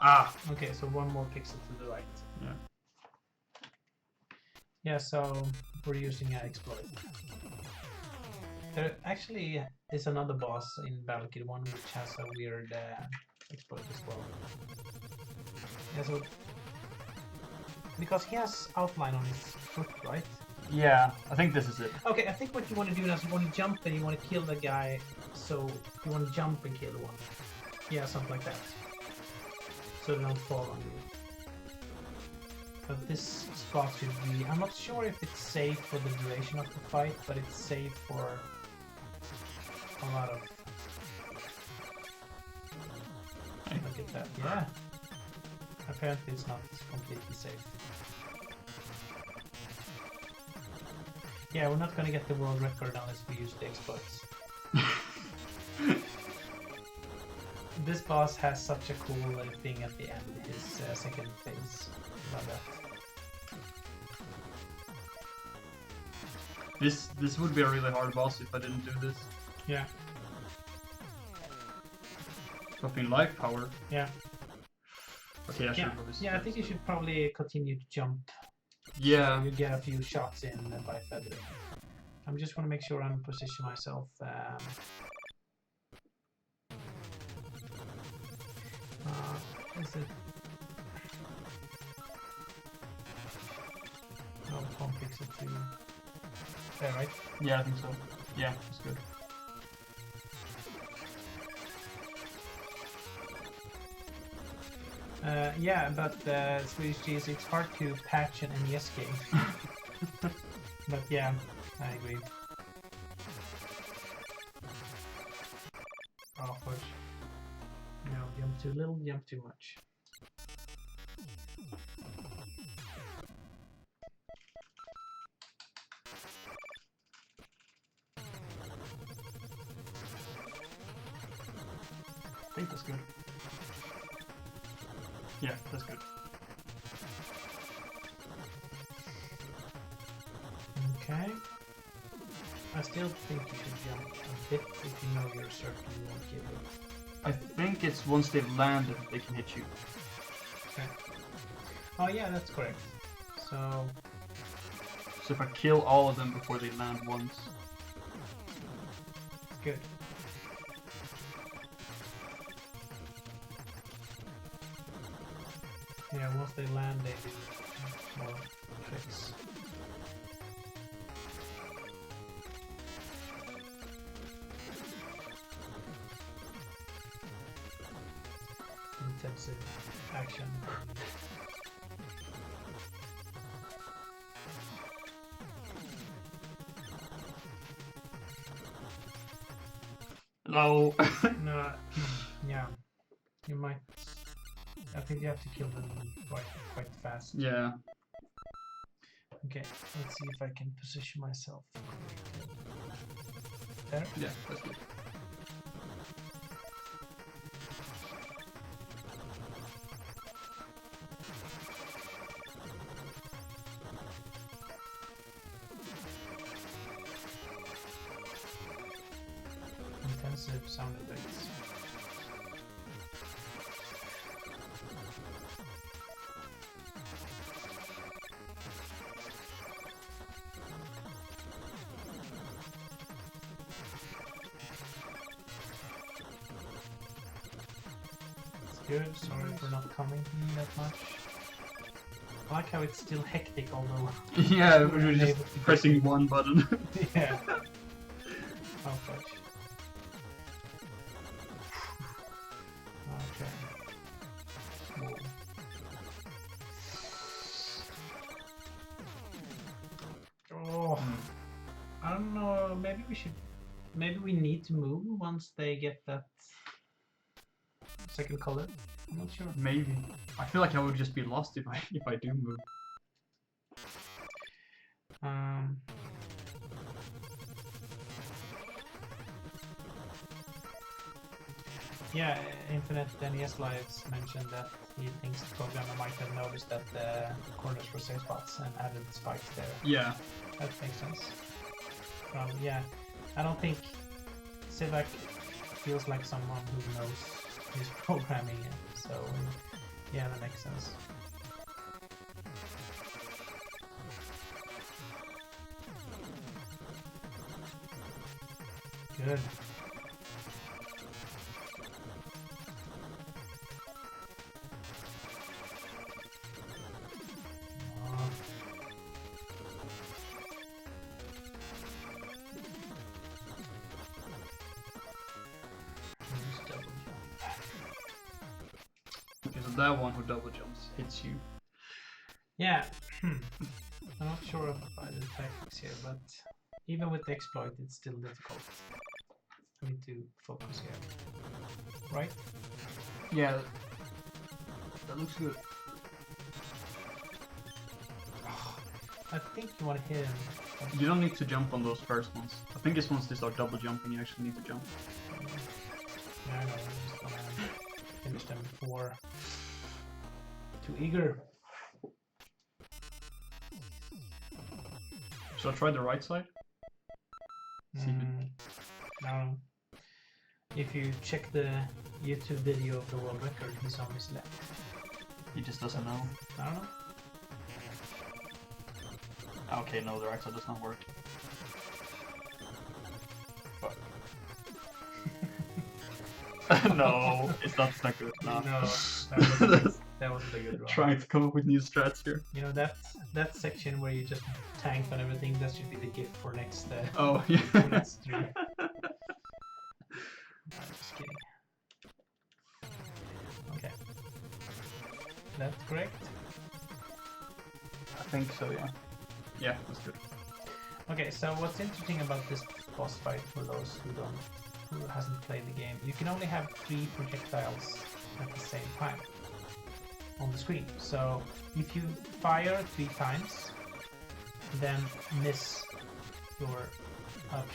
Ah. okay. So 1 more pixel to the right. Yeah. Yeah. So we're using an exploit. There actually is another boss in Battle Kid 1 which has a weird exploit as well. Yeah, so because he has outline on his foot, right? Yeah, I think this is it. Okay, I think what you want to do now is you want to jump and you want to kill the guy. So you want to jump and kill one. Yeah, something like that. So they don't fall on you. But this spot should be... I'm not sure if it's safe for the duration of the fight, but it's safe for a lot of... Look at that, yeah. Apparently it's not completely safe. Yeah, we're not gonna get the world record unless we use the exploits. This boss has such a cool thing at the end, his second phase. Love that. This would be a really hard boss if I didn't do this. Yeah. Swapping life power. Yeah. Okay, I should Yeah. probably. Yeah, I think you should probably continue to jump. Yeah. So you get a few shots in by feathering. I just want to make sure I'm position myself. Is it? No, can't fix it too. There, right? Yeah, I think so. Yeah, that's good. Yeah, but Swedish cheese, it's hard to patch an NES game. But yeah, I agree. Oh, push. No, jump too little, jump too much. I think that's good. Yeah, that's good. Okay. I still think you should jump a bit if you know you're certain you won't give it. I think it's once they've landed, they can hit you. Okay. Oh yeah, that's correct. So So if I kill all of them before they land once. good. Yeah, once they land, they do more tricks. Intensive action. No. No, yeah, you might. I think you have to kill them quite fast. Yeah. Okay, let's see if I can position myself correctly. There. Yeah, that's good. Intensive sound effects. Good, sorry for not commenting that much. I like how it's still hectic, although... Yeah, we're just able to pressing one button. yeah. Oh, fudge. Okay. Whoa. Oh, I don't know, maybe we should... Maybe we need to move once they get that second color. I'm not sure. Maybe. I feel like I would just be lost if I do move. Yeah, Infinite NES Lives mentioned that he thinks the programmer might have noticed that the corners were safe spots and added the spikes there. Yeah. That makes sense. Yeah, I don't think Sivak feels like someone who knows his programming, so yeah, that makes sense. Good. Okay, so that one who double jumps hits you. Yeah. I'm not sure about the tactics here, but even with the exploit, it's still difficult. I need to focus here. Right? Yeah. That looks good. I think you want to hit him. You don't need to jump on those first ones. I think it's once they start double jumping, you actually need to jump. Yeah, I know. I just want to finish them before. Too eager. Should I try the right side? See if it- No. If you check the YouTube video of the world record, he's on his left. He just doesn't know. I don't know. Okay, no, the right side does not work. Fuck. No, it's not good. No. No, that wasn't a good draw. Trying to come up with new strats here. You know that section where you just tank on everything, that should be the gift for next Oh, yeah. for next stream. I'm just kidding. Okay. That's correct. I think so, yeah. Yeah, that's good. Okay, so what's interesting about this boss fight for those who hasn't played the game, you can only have 3 projectiles at the same time on the screen. So if you fire 3 times, then miss your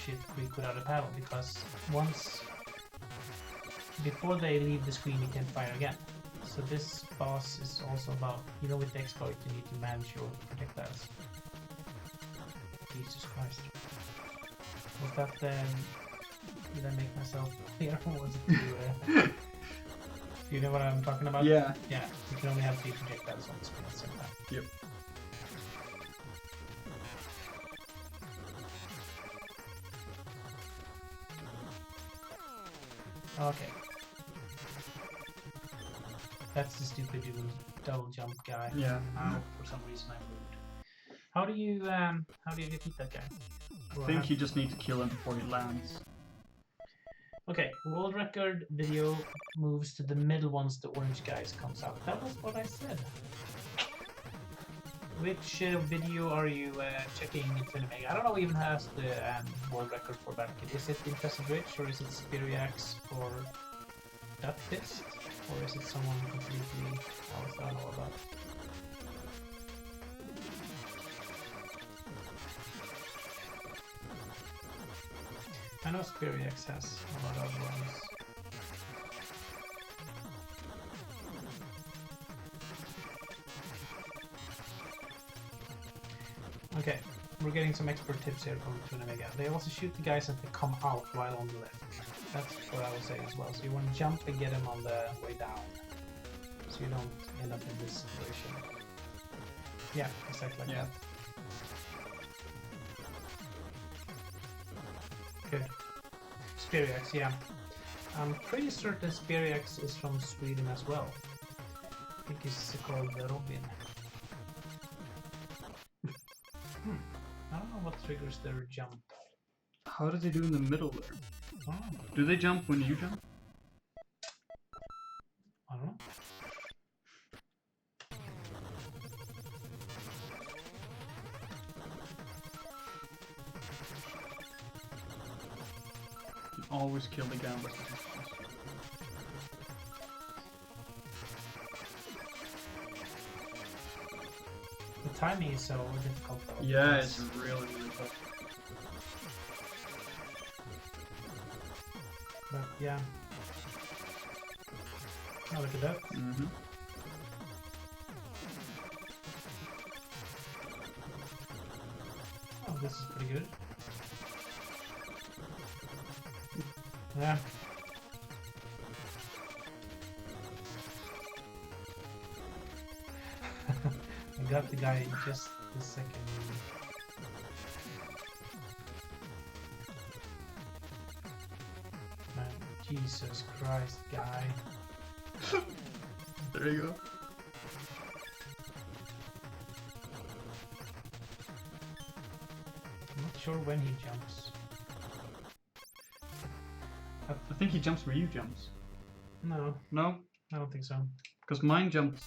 shit quick without a paddle, because once before they leave the screen you can fire again. So this boss is also about, you know, with the exploit you need to manage your projectiles. Jesus Christ. Was that did I make myself clear, or was it too do you know what I'm talking about? Yeah. Yeah, you can only have 3 projectiles on the screen at the same time. Yep. Okay. That's the stupid double jump guy. Yeah. Now, for some reason I moved. How do you defeat that guy? I think you just need to kill him before he lands. Okay, world record video moves to the middle once the orange guys comes out. That was what I said. Which video are you checking into Mega? I don't know even has the world record for Barricade. Is it Impressive Rich, or is it Spiriax, or Duck Fist? Or is it someone completely else I don't know about? I know Spiriax has a lot of ones. Okay, we're getting some expert tips here from Tuna Mega. They also shoot the guys as they come out while on the left. That's what I would say as well. So you want to jump and get them on the way down, so you don't end up in this situation. Yeah, exactly like that. Good. Spiriax, yeah. I'm pretty certain Spiriax is from Sweden as well. I think it's called Robin. I don't know what triggers their jump. How do they do in the middle there? Oh, Do they jump when you jump? I don't know. You always kill the gambler. The timing is so difficult though. Yeah, it's really tough. But yeah. Oh, look at that. Mm-hmm. Oh, this is pretty good. Yeah. I got the guy just the second. Man, Jesus Christ, guy. There you go. I'm not sure when he jumps. I think he jumps where you jumps. No, No? I don't think so. Because mine jumps.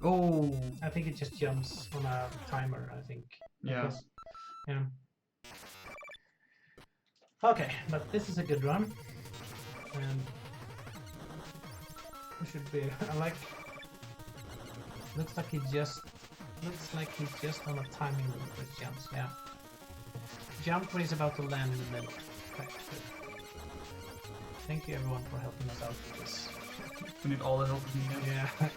Oh. I think it just jumps on a timer. I think. Yeah. Because, yeah. Okay, but this is a good run, and it should be. I like. Looks like he's just on a timing loop with jumps. Yeah. Jump when he's about to land in the middle. Okay, good. Thank you everyone for helping us out with this. We need all the help we can get. Yeah.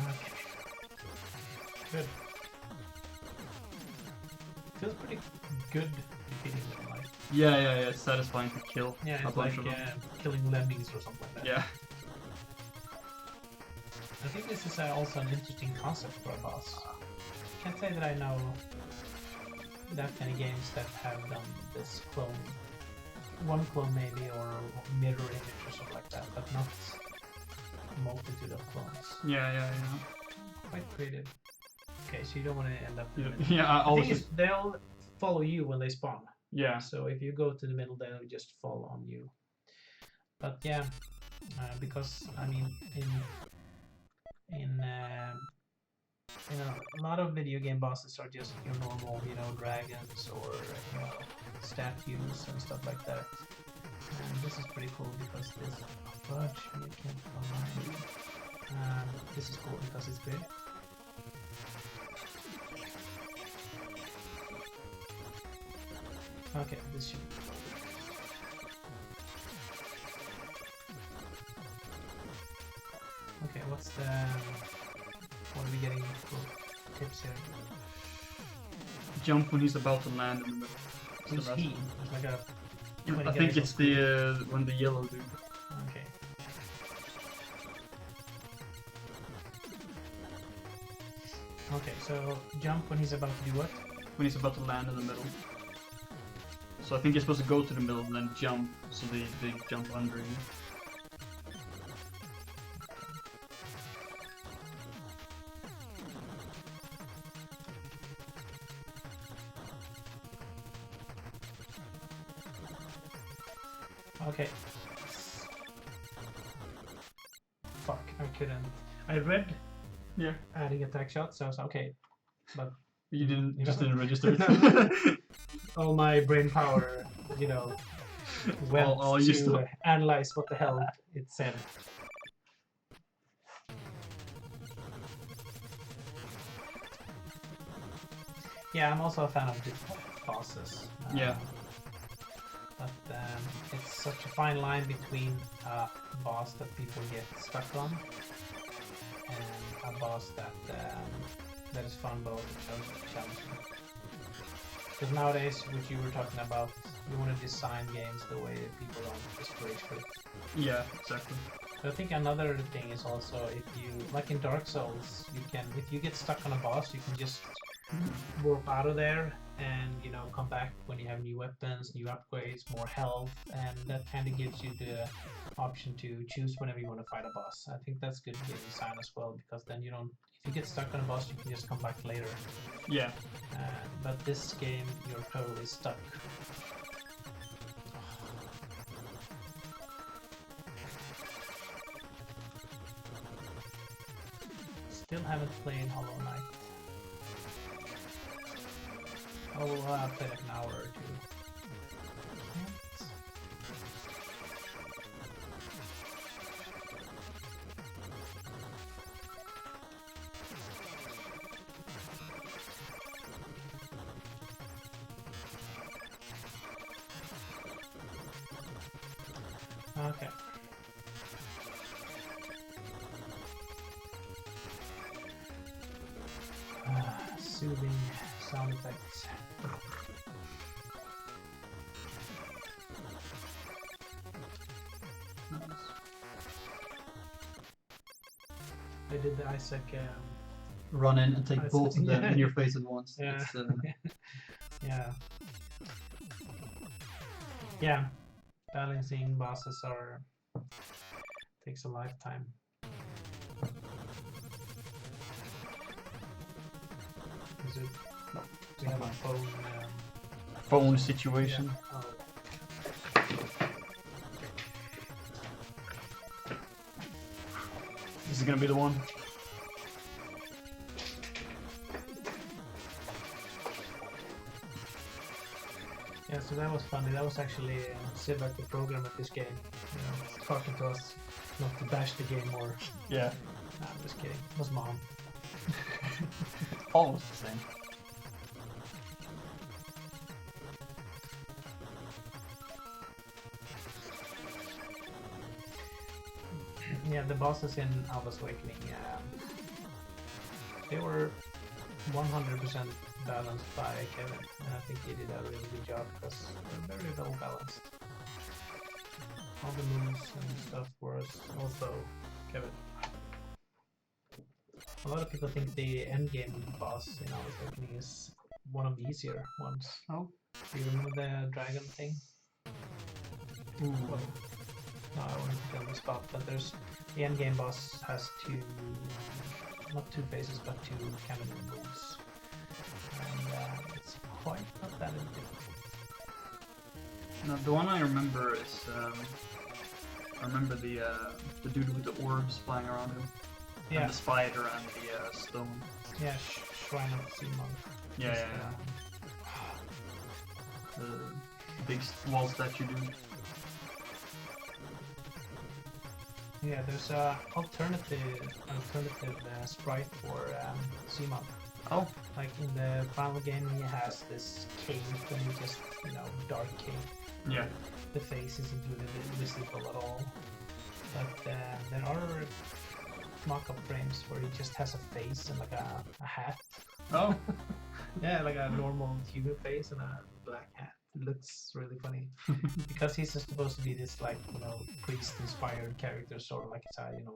Okay. Good. Feels pretty good defeating them, like. Yeah. It's satisfying to kill Yeah, a it's bunch like of them. killing lemmings or something like that. Yeah. I think this is also an interesting concept for a boss. Can't say that I know that many games that have done this clone. One clone maybe, or mirror image or something like that, but not a multitude of clones. Yeah. Quite creative. Okay, so you don't want to end up in the Yeah, middle. yeah, I The always thing is, they'll follow you when they spawn. yeah. So if you go to the middle, they'll just fall on you. But yeah, because I mean, in a lot of video game bosses are just your normal, dragons or statues and stuff like that. And this is pretty cool because this fudge you can't online. This is cool because it's big. Okay, this should. Okay, what are we getting for tips here? Jump when he's about to land in the middle. Who's So he? There's like a. when I he think gets it's the when the yellow dude. Okay. Okay, so jump when he's about to do what? When he's about to land in the middle. So I think you're supposed to go to the middle and then jump, so they jump under you. Okay. Fuck, I couldn't. I read Yeah. adding attack shots, so I was okay. But You didn't You just know? didn't register it. all my brain power, went All used to up. analyze what the hell it said. Yeah, I'm also a fan of difficult bosses. Yeah. But it's such a fine line between a boss that people get stuck on and a boss that is fun but also challenging. Because nowadays, which you were talking about, you want to design games the way that people don't just rage quit. Yeah, exactly. But I think another thing is also if you, like in Dark Souls, if you get stuck on a boss, you can just warp out of there and come back when you have new weapons, new upgrades, more health, and that kind of gives you the option to choose whenever you want to fight a boss. I think that's good game design as well, because then you don't, if you get stuck on a boss, you can just come back later. Yeah. But this game, you're totally stuck. Still haven't played Hollow Knight. I will play it an hour or two. Okay. Soothing sound effects. Nice. I did the Isaac. Run in and take That's- both of them yeah. in your face at once. Yeah. It's, Yeah. Yeah. Balancing bosses takes a lifetime. Is it? No. We have a phone. phone situation. Yeah. Oh. is gonna be the one. Yeah, so that was funny. That was actually Sivak, the programmer of this game, you know, talking to us not to bash the game or. Yeah. Nah, I'm just kidding. It was mom. Almost the same. Yeah, the bosses in Alwa's Awakening, they were 100% balanced by Kevin, and I think he did a really good job because they're very well balanced. All the moves and stuff was also Kevin. A lot of people think the endgame boss in Alwa's Awakening is one of the easier ones. Oh. Do you remember the dragon thing? Ooh. Well, no, I won't put it on the spot, but there's the endgame boss has not two phases, but two kind of moves. And it's quite not that difficult. No, the one I remember is I remember the dude with the orbs flying around him, Yeah, and the spider and the stone. yeah, Shrine of Sea Monk. Yeah, Just, yeah. The big wall statue dude. Yeah, there's a alternative sprite for Sea Monk. Oh. Like in the final game, he has this cave, and he just, you know, dark cave. Yeah. The face isn't really visible at all. But there are mock-up frames where he just has a face and like a hat. Oh. Yeah, like a normal human face and a black hat. It looks really funny because he's just supposed to be this, like, you know, priest-inspired character, sort of like it's a, you know,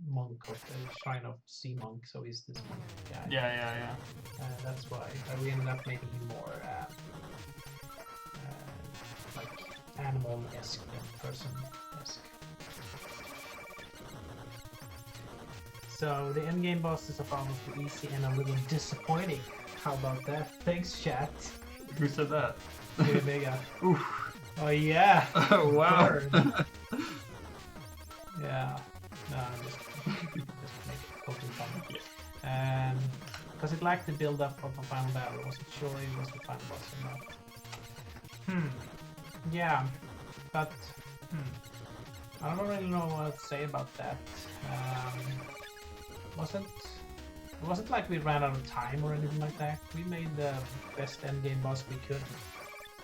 monk of the Shrine of Sea Monk. So he's this monk guy. Yeah. That's why we ended up making him more like animal-esque than person-esque. So the endgame bosses are probably easy and a little disappointing. How about that? Thanks, chat. Who said that? Mega. Oof. Oh yeah. Oh wow. Burn. Yeah. No, I'm just make it totally fun. Because it lacked the build-up of a final battle. I wasn't sure it was the final boss or not. Yeah, but I don't really know what to say about that. It wasn't like we ran out of time or anything like that. We made the best endgame boss we could,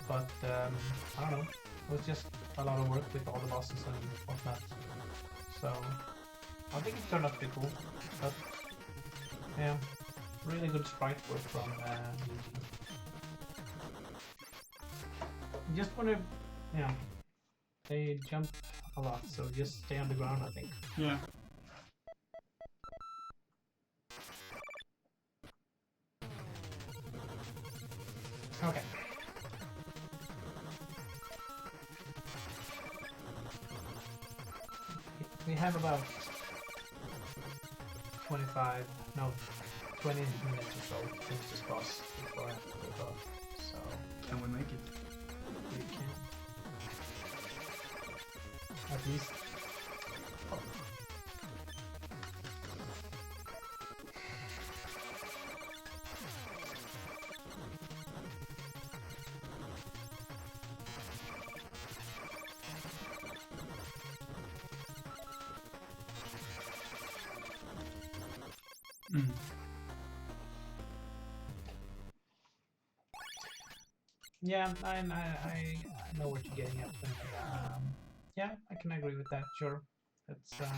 but I don't know. It was just a lot of work with all the bosses and whatnot. So I think it turned out to be cool. But yeah, really good sprite work from Eugene. You just want to, yeah. They jump a lot, so just stay on the ground, I think. Yeah. Okay. We have about 20 minutes or so to finish this boss before I have to go off. So Can we make it? we can. At least. Yeah, I know what you're getting at. Yeah, I can agree with that. Sure, it's it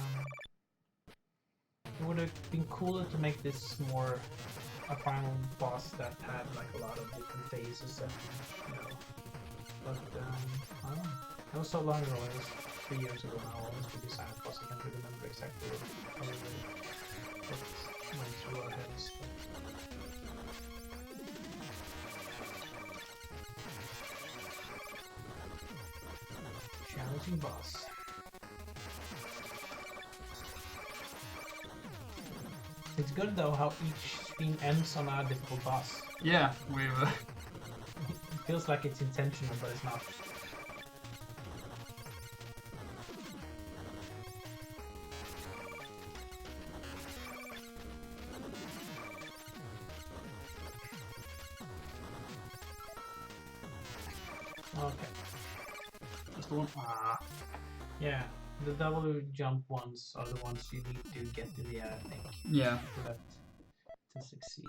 would have been cooler to make this more a final boss that had like a lot of different phases, and you know. But I don't know. It was so long ago. It was 3 years ago now. Almost with the Silent Boss. I can't really remember exactly what went through our heads. But challenging boss. It's good though how each stream ends on a difficult boss. Yeah, we've. It feels like it's intentional, but it's not. Okay. Just the one. Ah. Yeah, the double jump ones are the ones you need to get in the air, I think, Yeah. for that to succeed.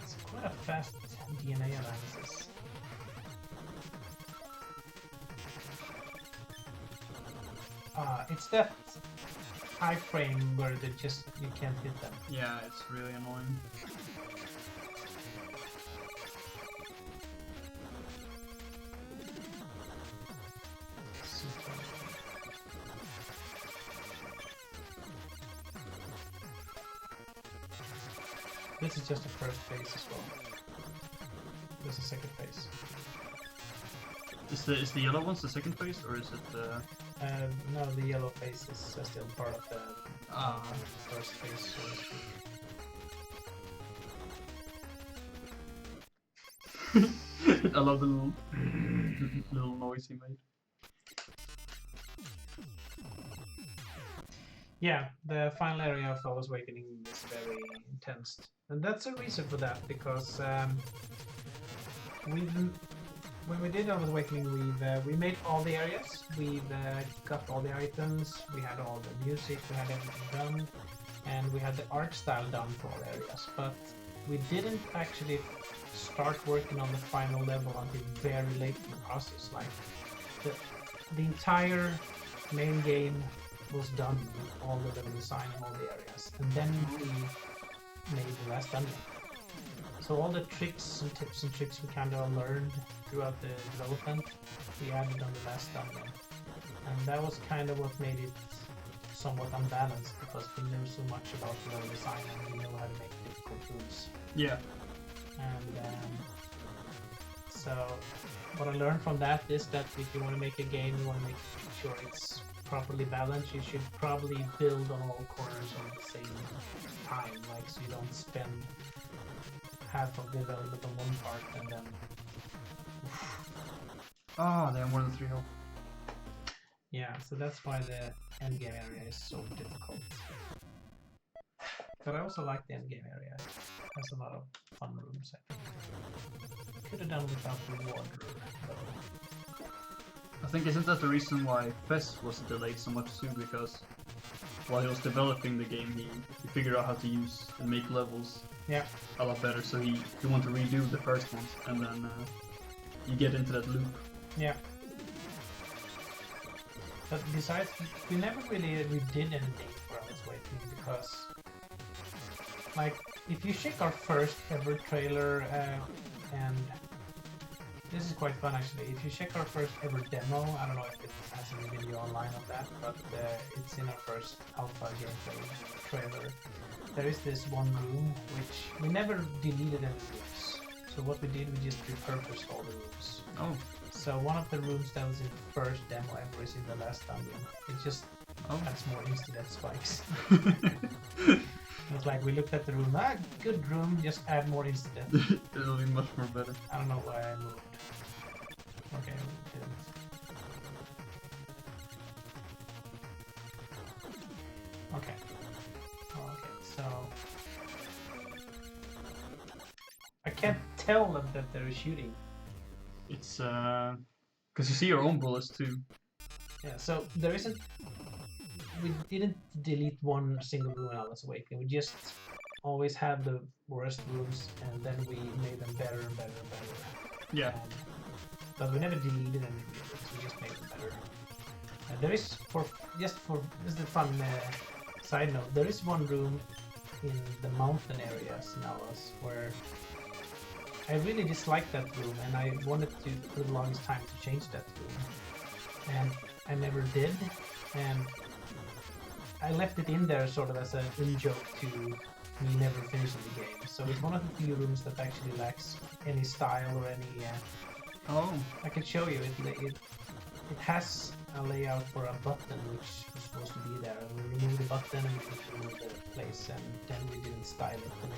It's quite a fast DNA analysis. It's that high frame where they just you can't hit them. Yeah, it's really annoying. Super. This is just the first phase as well. This is second phase. Is the yellow one's the second phase, or is it the? No, the yellow phase is still part of the Ah. first phase, so to speak. I love the little little noise he made. Yeah, the final area of Alwa's Awakening is very intense. And that's a reason for that, because when we did Alwa's Awakening, we made all the areas, we've got all the items, we had all the music, we had everything done, and we had the art style done for all areas. But we didn't actually start working on the final level until very late in the process. Like the entire main game was done with all the level design and all the areas, and then we made the last dungeon. So all the tricks and tips and tricks we kind of learned throughout the development, we added on the last dungeon, and that was kind of what made it somewhat unbalanced, because we knew so much about the level design and we know how to make difficult moves. Yeah. And so what I learned from that is that if you want to make a game, you want to make sure it's properly balanced, you should probably build on all corners at the same time, like so you don't spend half of the development on one part and then Oh, they have more than 3 health. yeah, so that's why the endgame area is so difficult. But I also like the endgame area. It has a lot of fun rooms, I think. Could have done without the water, though. I think isn't that the reason why Fez was delayed so much too? Because while he was developing the game, he figured out how to use and make levels Yeah. a lot better. So he wanted to redo the first ones, and then you get into that loop. Yeah. But besides, we never really redid anything for Alwa's Awakening, because, like, if you check our first ever trailer, and this is quite fun actually, if you check our first ever demo, I don't know if it has any video online of that, but it's in our first alpha gameplay trailer. There is this one room which we never deleted any rooms. So what we did, we just repurposed all the rooms. Oh. So one of the rooms that was in the first demo ever is in the last dungeon. It just adds more insta-death spikes. It's like we looked at the room, good room, just add more insta-death. It'll be much more better. I don't know why I moved. Okay, we didn't. Okay. Okay, so I can't tell them that they're shooting. It's because you see your own bullets too. Yeah, so there isn't. We didn't delete one single room in Alwa's Awakening. We just always had the worst rooms, and then we made them better and better and better. Yeah. But we never deleted any rooms. We just made them better. There is this is the fun side note. There is one room in the mountain areas in Alwa's where I really disliked that room, and I wanted to for the longest time to change that room, and I never did. And I left it in there sort of as an in-joke to me never finishing the game. So it's one of the few rooms that actually lacks any style or any. Oh. I can show you it has a layout for a button which was supposed to be there. We removed the button and we removed the place, and then we didn't style it. And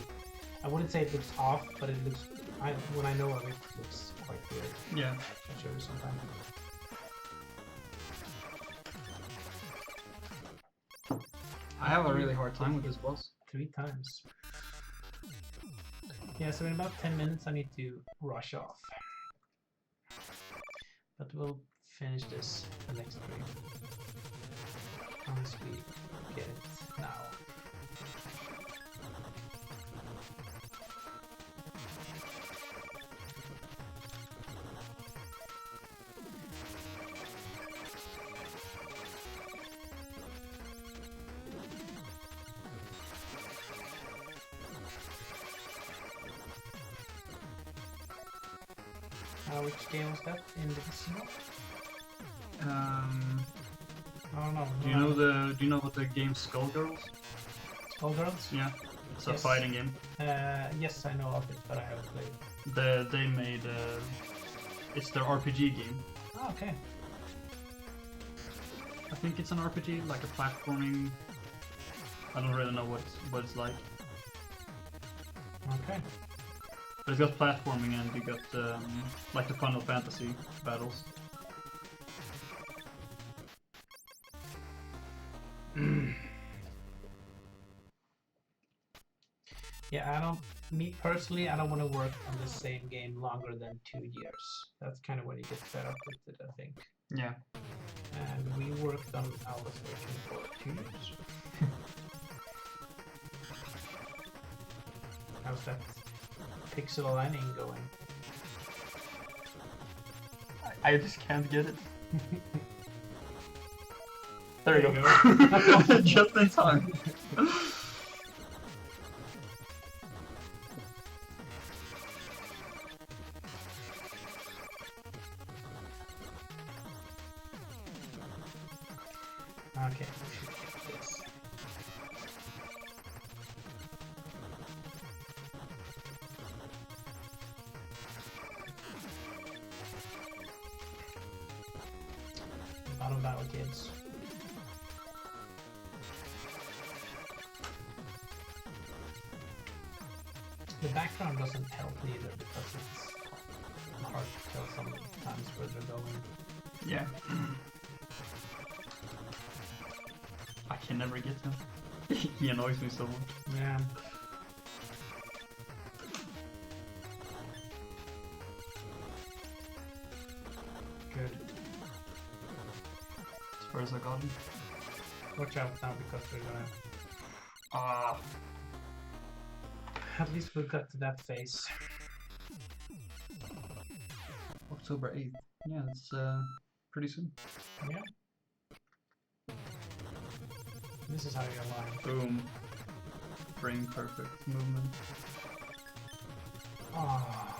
I wouldn't say it looks off, but it looks. When I know of it, it looks quite weird. Yeah. I'll show you sometime. I have a really hard time with this boss. 3 times. Yeah, so in about 10 minutes I need to rush off. But we'll finish this the next stream. Unless we get it now. Which game was that in the casino? I don't know. Do you know what the game Skullgirls? Skullgirls? Yeah, it's a Yes. fighting game. Yes, I know of it, but I haven't played. They made it's their RPG game. Oh, okay. I think it's an RPG, like a platforming. I don't really know what it's like, Okay. but it's got platforming and you got like the Final Fantasy battles. Yeah, me personally, I don't want to work on the same game longer than 2 years. That's kind of when you get fed up with it, I think. Yeah. And we worked on Alwa's version for 2 years. How's that pixel aligning going? I just can't get it. There you There go. Just in time. Okay, we should get this. Bottom battle, kids. The background doesn't help either because it's hard to tell sometimes where they're going. Yeah. I can never get him. He annoys me so much. Yeah. Good. As far as I got him. Watch out now because we're gonna. Ah. At least we got to that phase. October 8th. Yeah, it's pretty soon. Yeah. This is how you align. Boom. Frame perfect movement. Ah.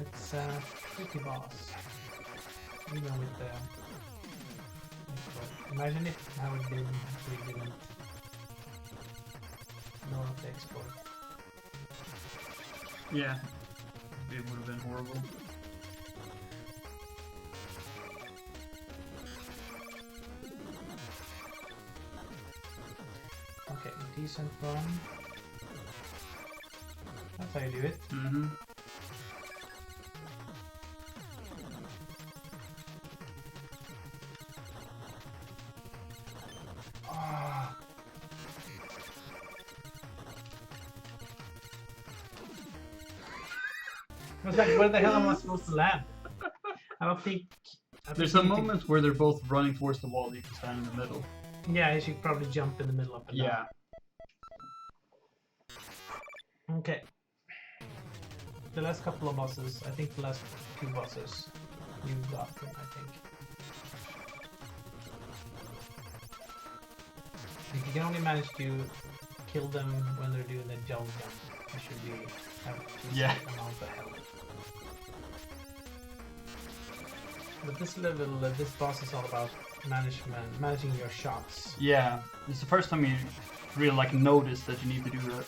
It's a tricky boss. Even with the export. Imagine if how it did if we didn't know of the export. Yeah. It would have been horrible. Okay, decent run. That's how you do it. Mm-hmm. Ah. I was like, where the hell am I supposed to land? I don't think. There's a moment where they're both running towards the wall, you can stand in the middle. Yeah, you should probably jump in the middle of it. Yeah. Okay. The last couple of bosses, I think the last 2 bosses, you got them, I think. If you can only manage to kill them when they're doing the jump, you should have a Yeah. decent amount of health. But this level, this boss is all about managing your shots. Yeah. It's the first time you really like notice that you need to do that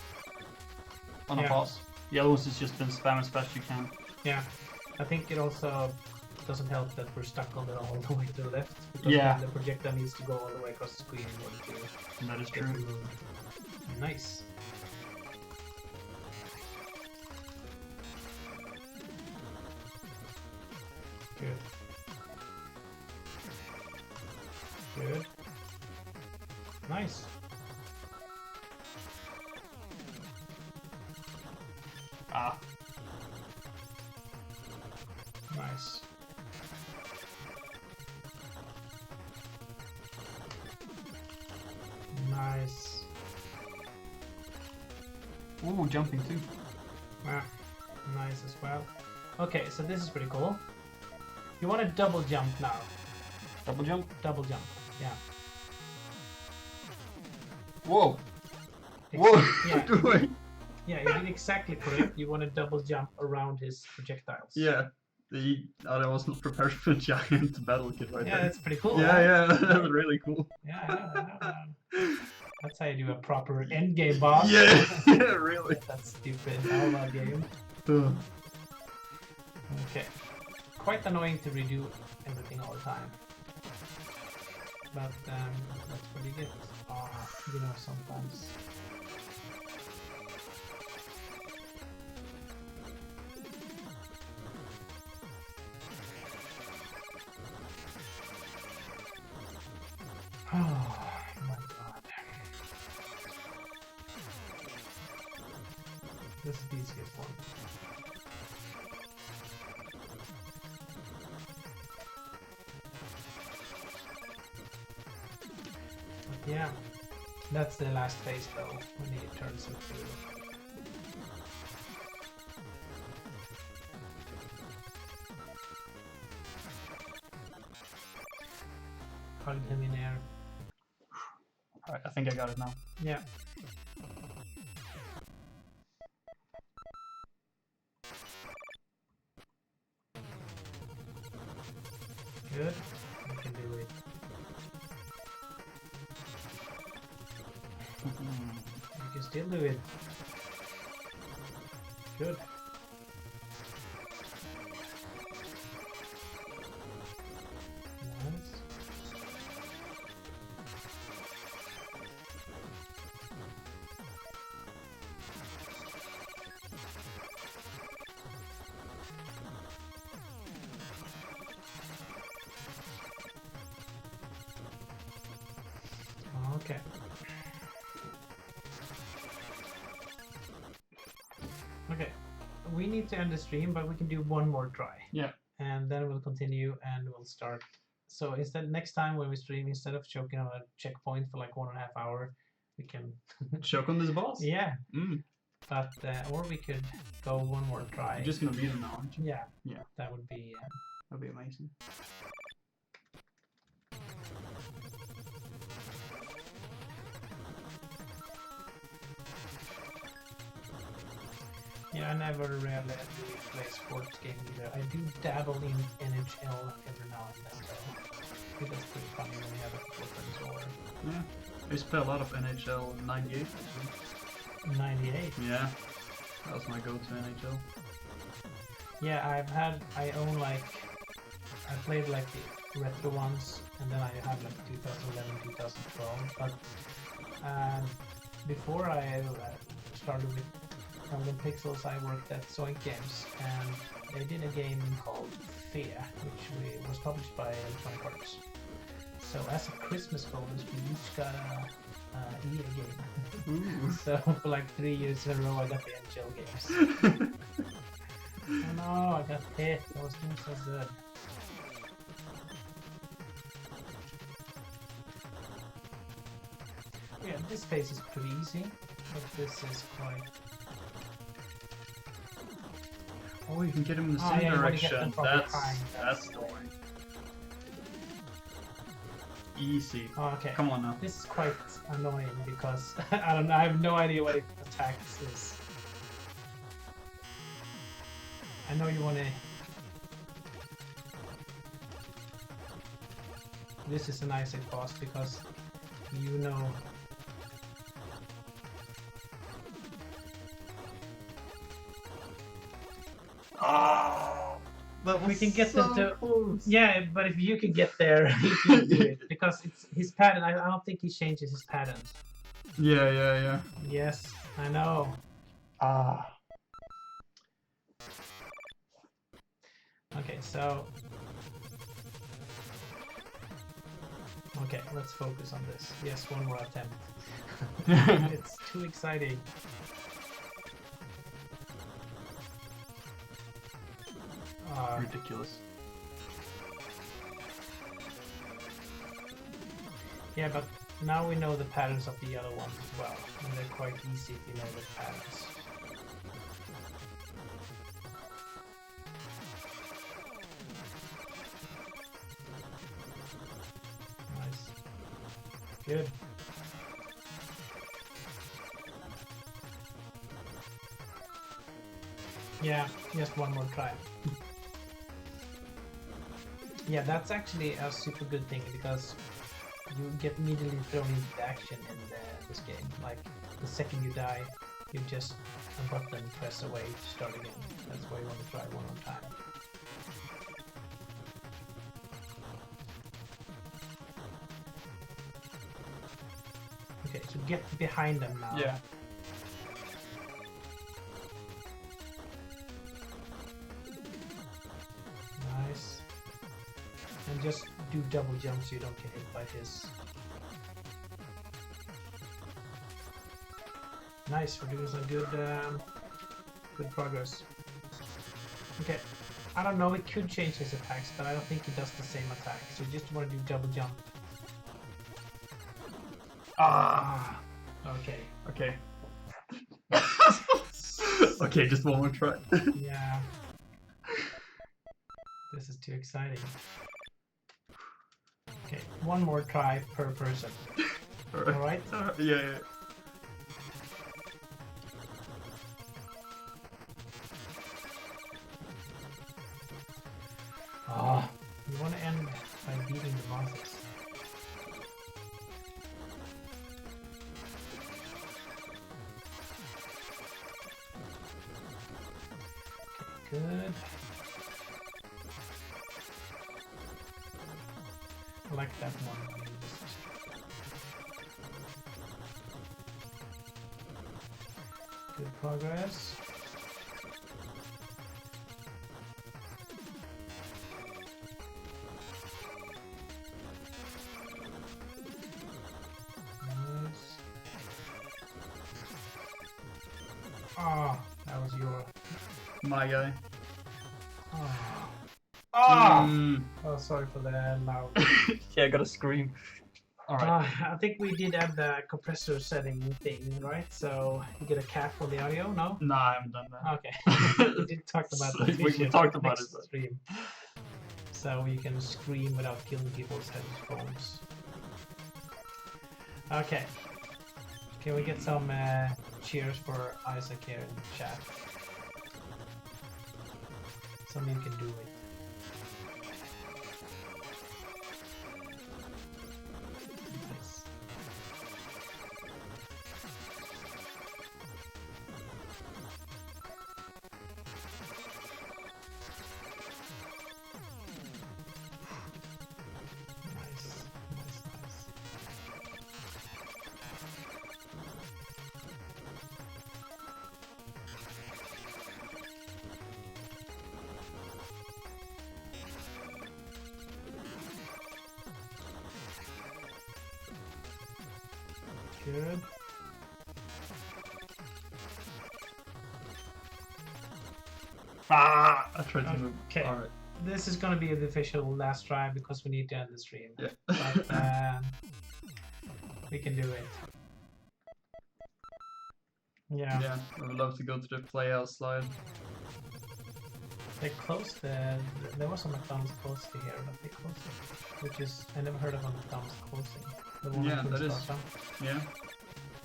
on a Yeah. boss. The other ones has just been spam as fast as you can. Yeah, I think it also doesn't help that we're stuck all the way to the left. Because Yeah. the projectile needs to go all the way across the screen in order to And that is get true. removed. Nice. Good. Good. Nice. Ah. Nice. Nice. Ooh, jumping too. Ah, nice as well. Okay, so this is pretty cool. You want to double jump now. Double jump? Double jump, yeah. Whoa! Ex- Whoa! Yeah, Wait. yeah, you did exactly correct. You want to double jump around his projectiles. Yeah. I was not prepared for a giant battle kit right Yeah, there. that's pretty cool. Yeah, right? yeah, that's really cool. Yeah, I know. That's how you do a proper end game boss. Yeah, yeah, really. That stupid Alwa game. Ugh. Okay. Quite annoying to redo everything all the time. But that's what you get. You know, sometimes. Oh my god. This is the easiest one. But yeah, that's the last phase though, when he turns into... Hugged him in air. Alright, I think I got it now. Yeah. Good. You can do it. You can still do it. Good. Nice. Okay. Okay. We need to end the stream, but we can do one more try. Yeah. And then we'll continue and we'll start. So instead, next time when we stream, instead of choking on a checkpoint for like 1.5 hours, we can... Choke on this boss? Yeah. Mm. But, or we could go one more try. You're just gonna beat him now, aren't you? Yeah. Yeah. That would be... That'd be amazing. Yeah, I never really play sports game either. I do dabble in NHL every now and then, though. I think that's pretty funny when you have a couple friends over. Yeah. I used to play a lot of NHL 98 actually. 98. Yeah. That was my go-to NHL. Yeah, I own like, I played like the retro ones, and then I have like 2011, 2012, but before I started with Golden Pixels, I worked at Zoink Games, and they did a game called Fear, which was published by Electronic Arts. So as a Christmas bonus, we each got a EA game. So for like 3 years in a row, I got the NHL games. Oh no, I got hit. I was doing so good. Yeah, this phase is pretty easy, but this is quite... Oh, you can get him in the Oh, same yeah, you wanna get direction. them from That's behind. that's the way. Easy. Oh, okay. Come on now. This is quite annoying because I don't know, I have no idea what it attacks is. I know you wanna... This is an Isaac boss because you know... Ah, that We can get them to... close. Yeah, but if you can get there, you can do it. Because it's his pattern, I don't think he changes his patterns. Yeah, yeah, yeah. Yes, I know. Okay, so Okay, let's focus on this. Yes, one more attempt. It's too exciting. Ridiculous. Yeah, but now we know the patterns of the other ones as well, and they're quite easy if you know the patterns. Nice. Good. Yeah, just one more try. Yeah, that's actually a super good thing because you get immediately thrown into the action in this game. Like, the second you die, you just a button press away to start again. That's why you want to try one more time. Okay, so get behind them now. Yeah. Nice. And just do double jumps so you don't get hit by his. Nice, we're doing some good progress. Okay, I don't know, it could change his attacks, but I don't think he does the same attack. So you just want to do double jump. Ah, okay. Okay. Okay, just one more try. Yeah. This is too exciting. Okay, one more try per person. Alright? Yeah. Ah, you want to end by beating the bosses. Okay, good. I like that one. Good progress. Nice. Ah, that was your. My guy. Ah. Ah! Mm. Oh, sorry for the loud. Yeah, I gotta scream. Alright. I think we did add the compressor setting thing, right? So you get a cap on the audio, no? Nah, I haven't done that. Okay. We did talk about the We talked about it. next stream. So you can scream without killing people's headphones. Okay. Can we get some cheers for Isaac here in the chat? Some of you can do it. Nice. Nice. Good. Ah! I tried to move. Okay. Alright. This is gonna be the official last try because we need to end the stream. Yeah. But we can do it. Yeah. Yeah, I would love to go to the playhouse slide. They closed the. There was a McDonald's close to here, but they closed it. Which is. I never heard of a McDonald's closing. The one Yeah, in that is- Queen's Yeah.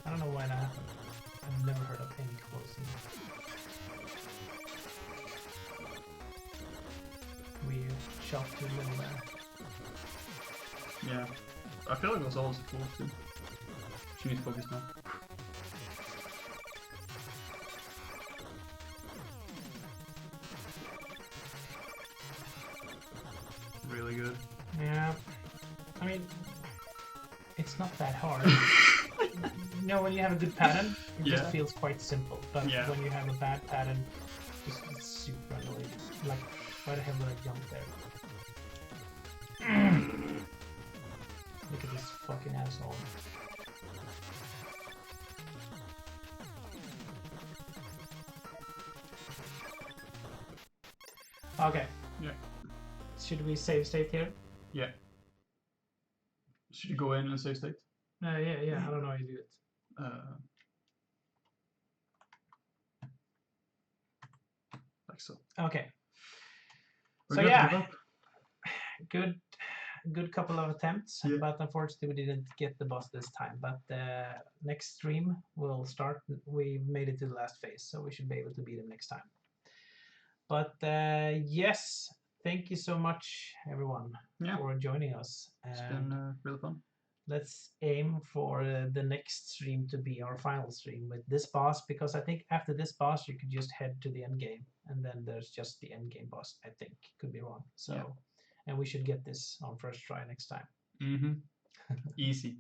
I don't know why that happened. I've never heard of any closing. We shot too little there. Yeah. I feel like it was always cool too. She needs focus now. Really good. Yeah. I mean, it's not that hard. You know, when you have a good pattern, it just Yeah. feels quite simple. But Yeah. when you have a bad pattern, just it's super annoying. Like, why the hell did I jump there? Look at this fucking asshole. Okay. Yeah. Should we save state here? Yeah. Should you go in and save state? Yeah. I don't know how you do it. Like so. Okay. We're So good to yeah, give up? good couple of attempts, Yeah. but unfortunately we didn't get the boss this time. But next stream we'll start. We made it to the last phase, so we should be able to beat him next time. But yes, thank you so much, everyone, for joining us. It's been really fun. Let's aim for the next stream to be our final stream with this boss, because I think after this boss you could just head to the end game, and then there's just the end game boss. I think, could be wrong. So, and we should get this on first try next time. Mm-hmm. Easy.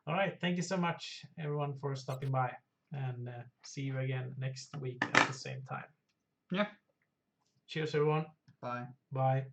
All right, thank you so much, everyone, for stopping by, and see you again next week at the same time. Yeah. Cheers, everyone. Bye. Bye.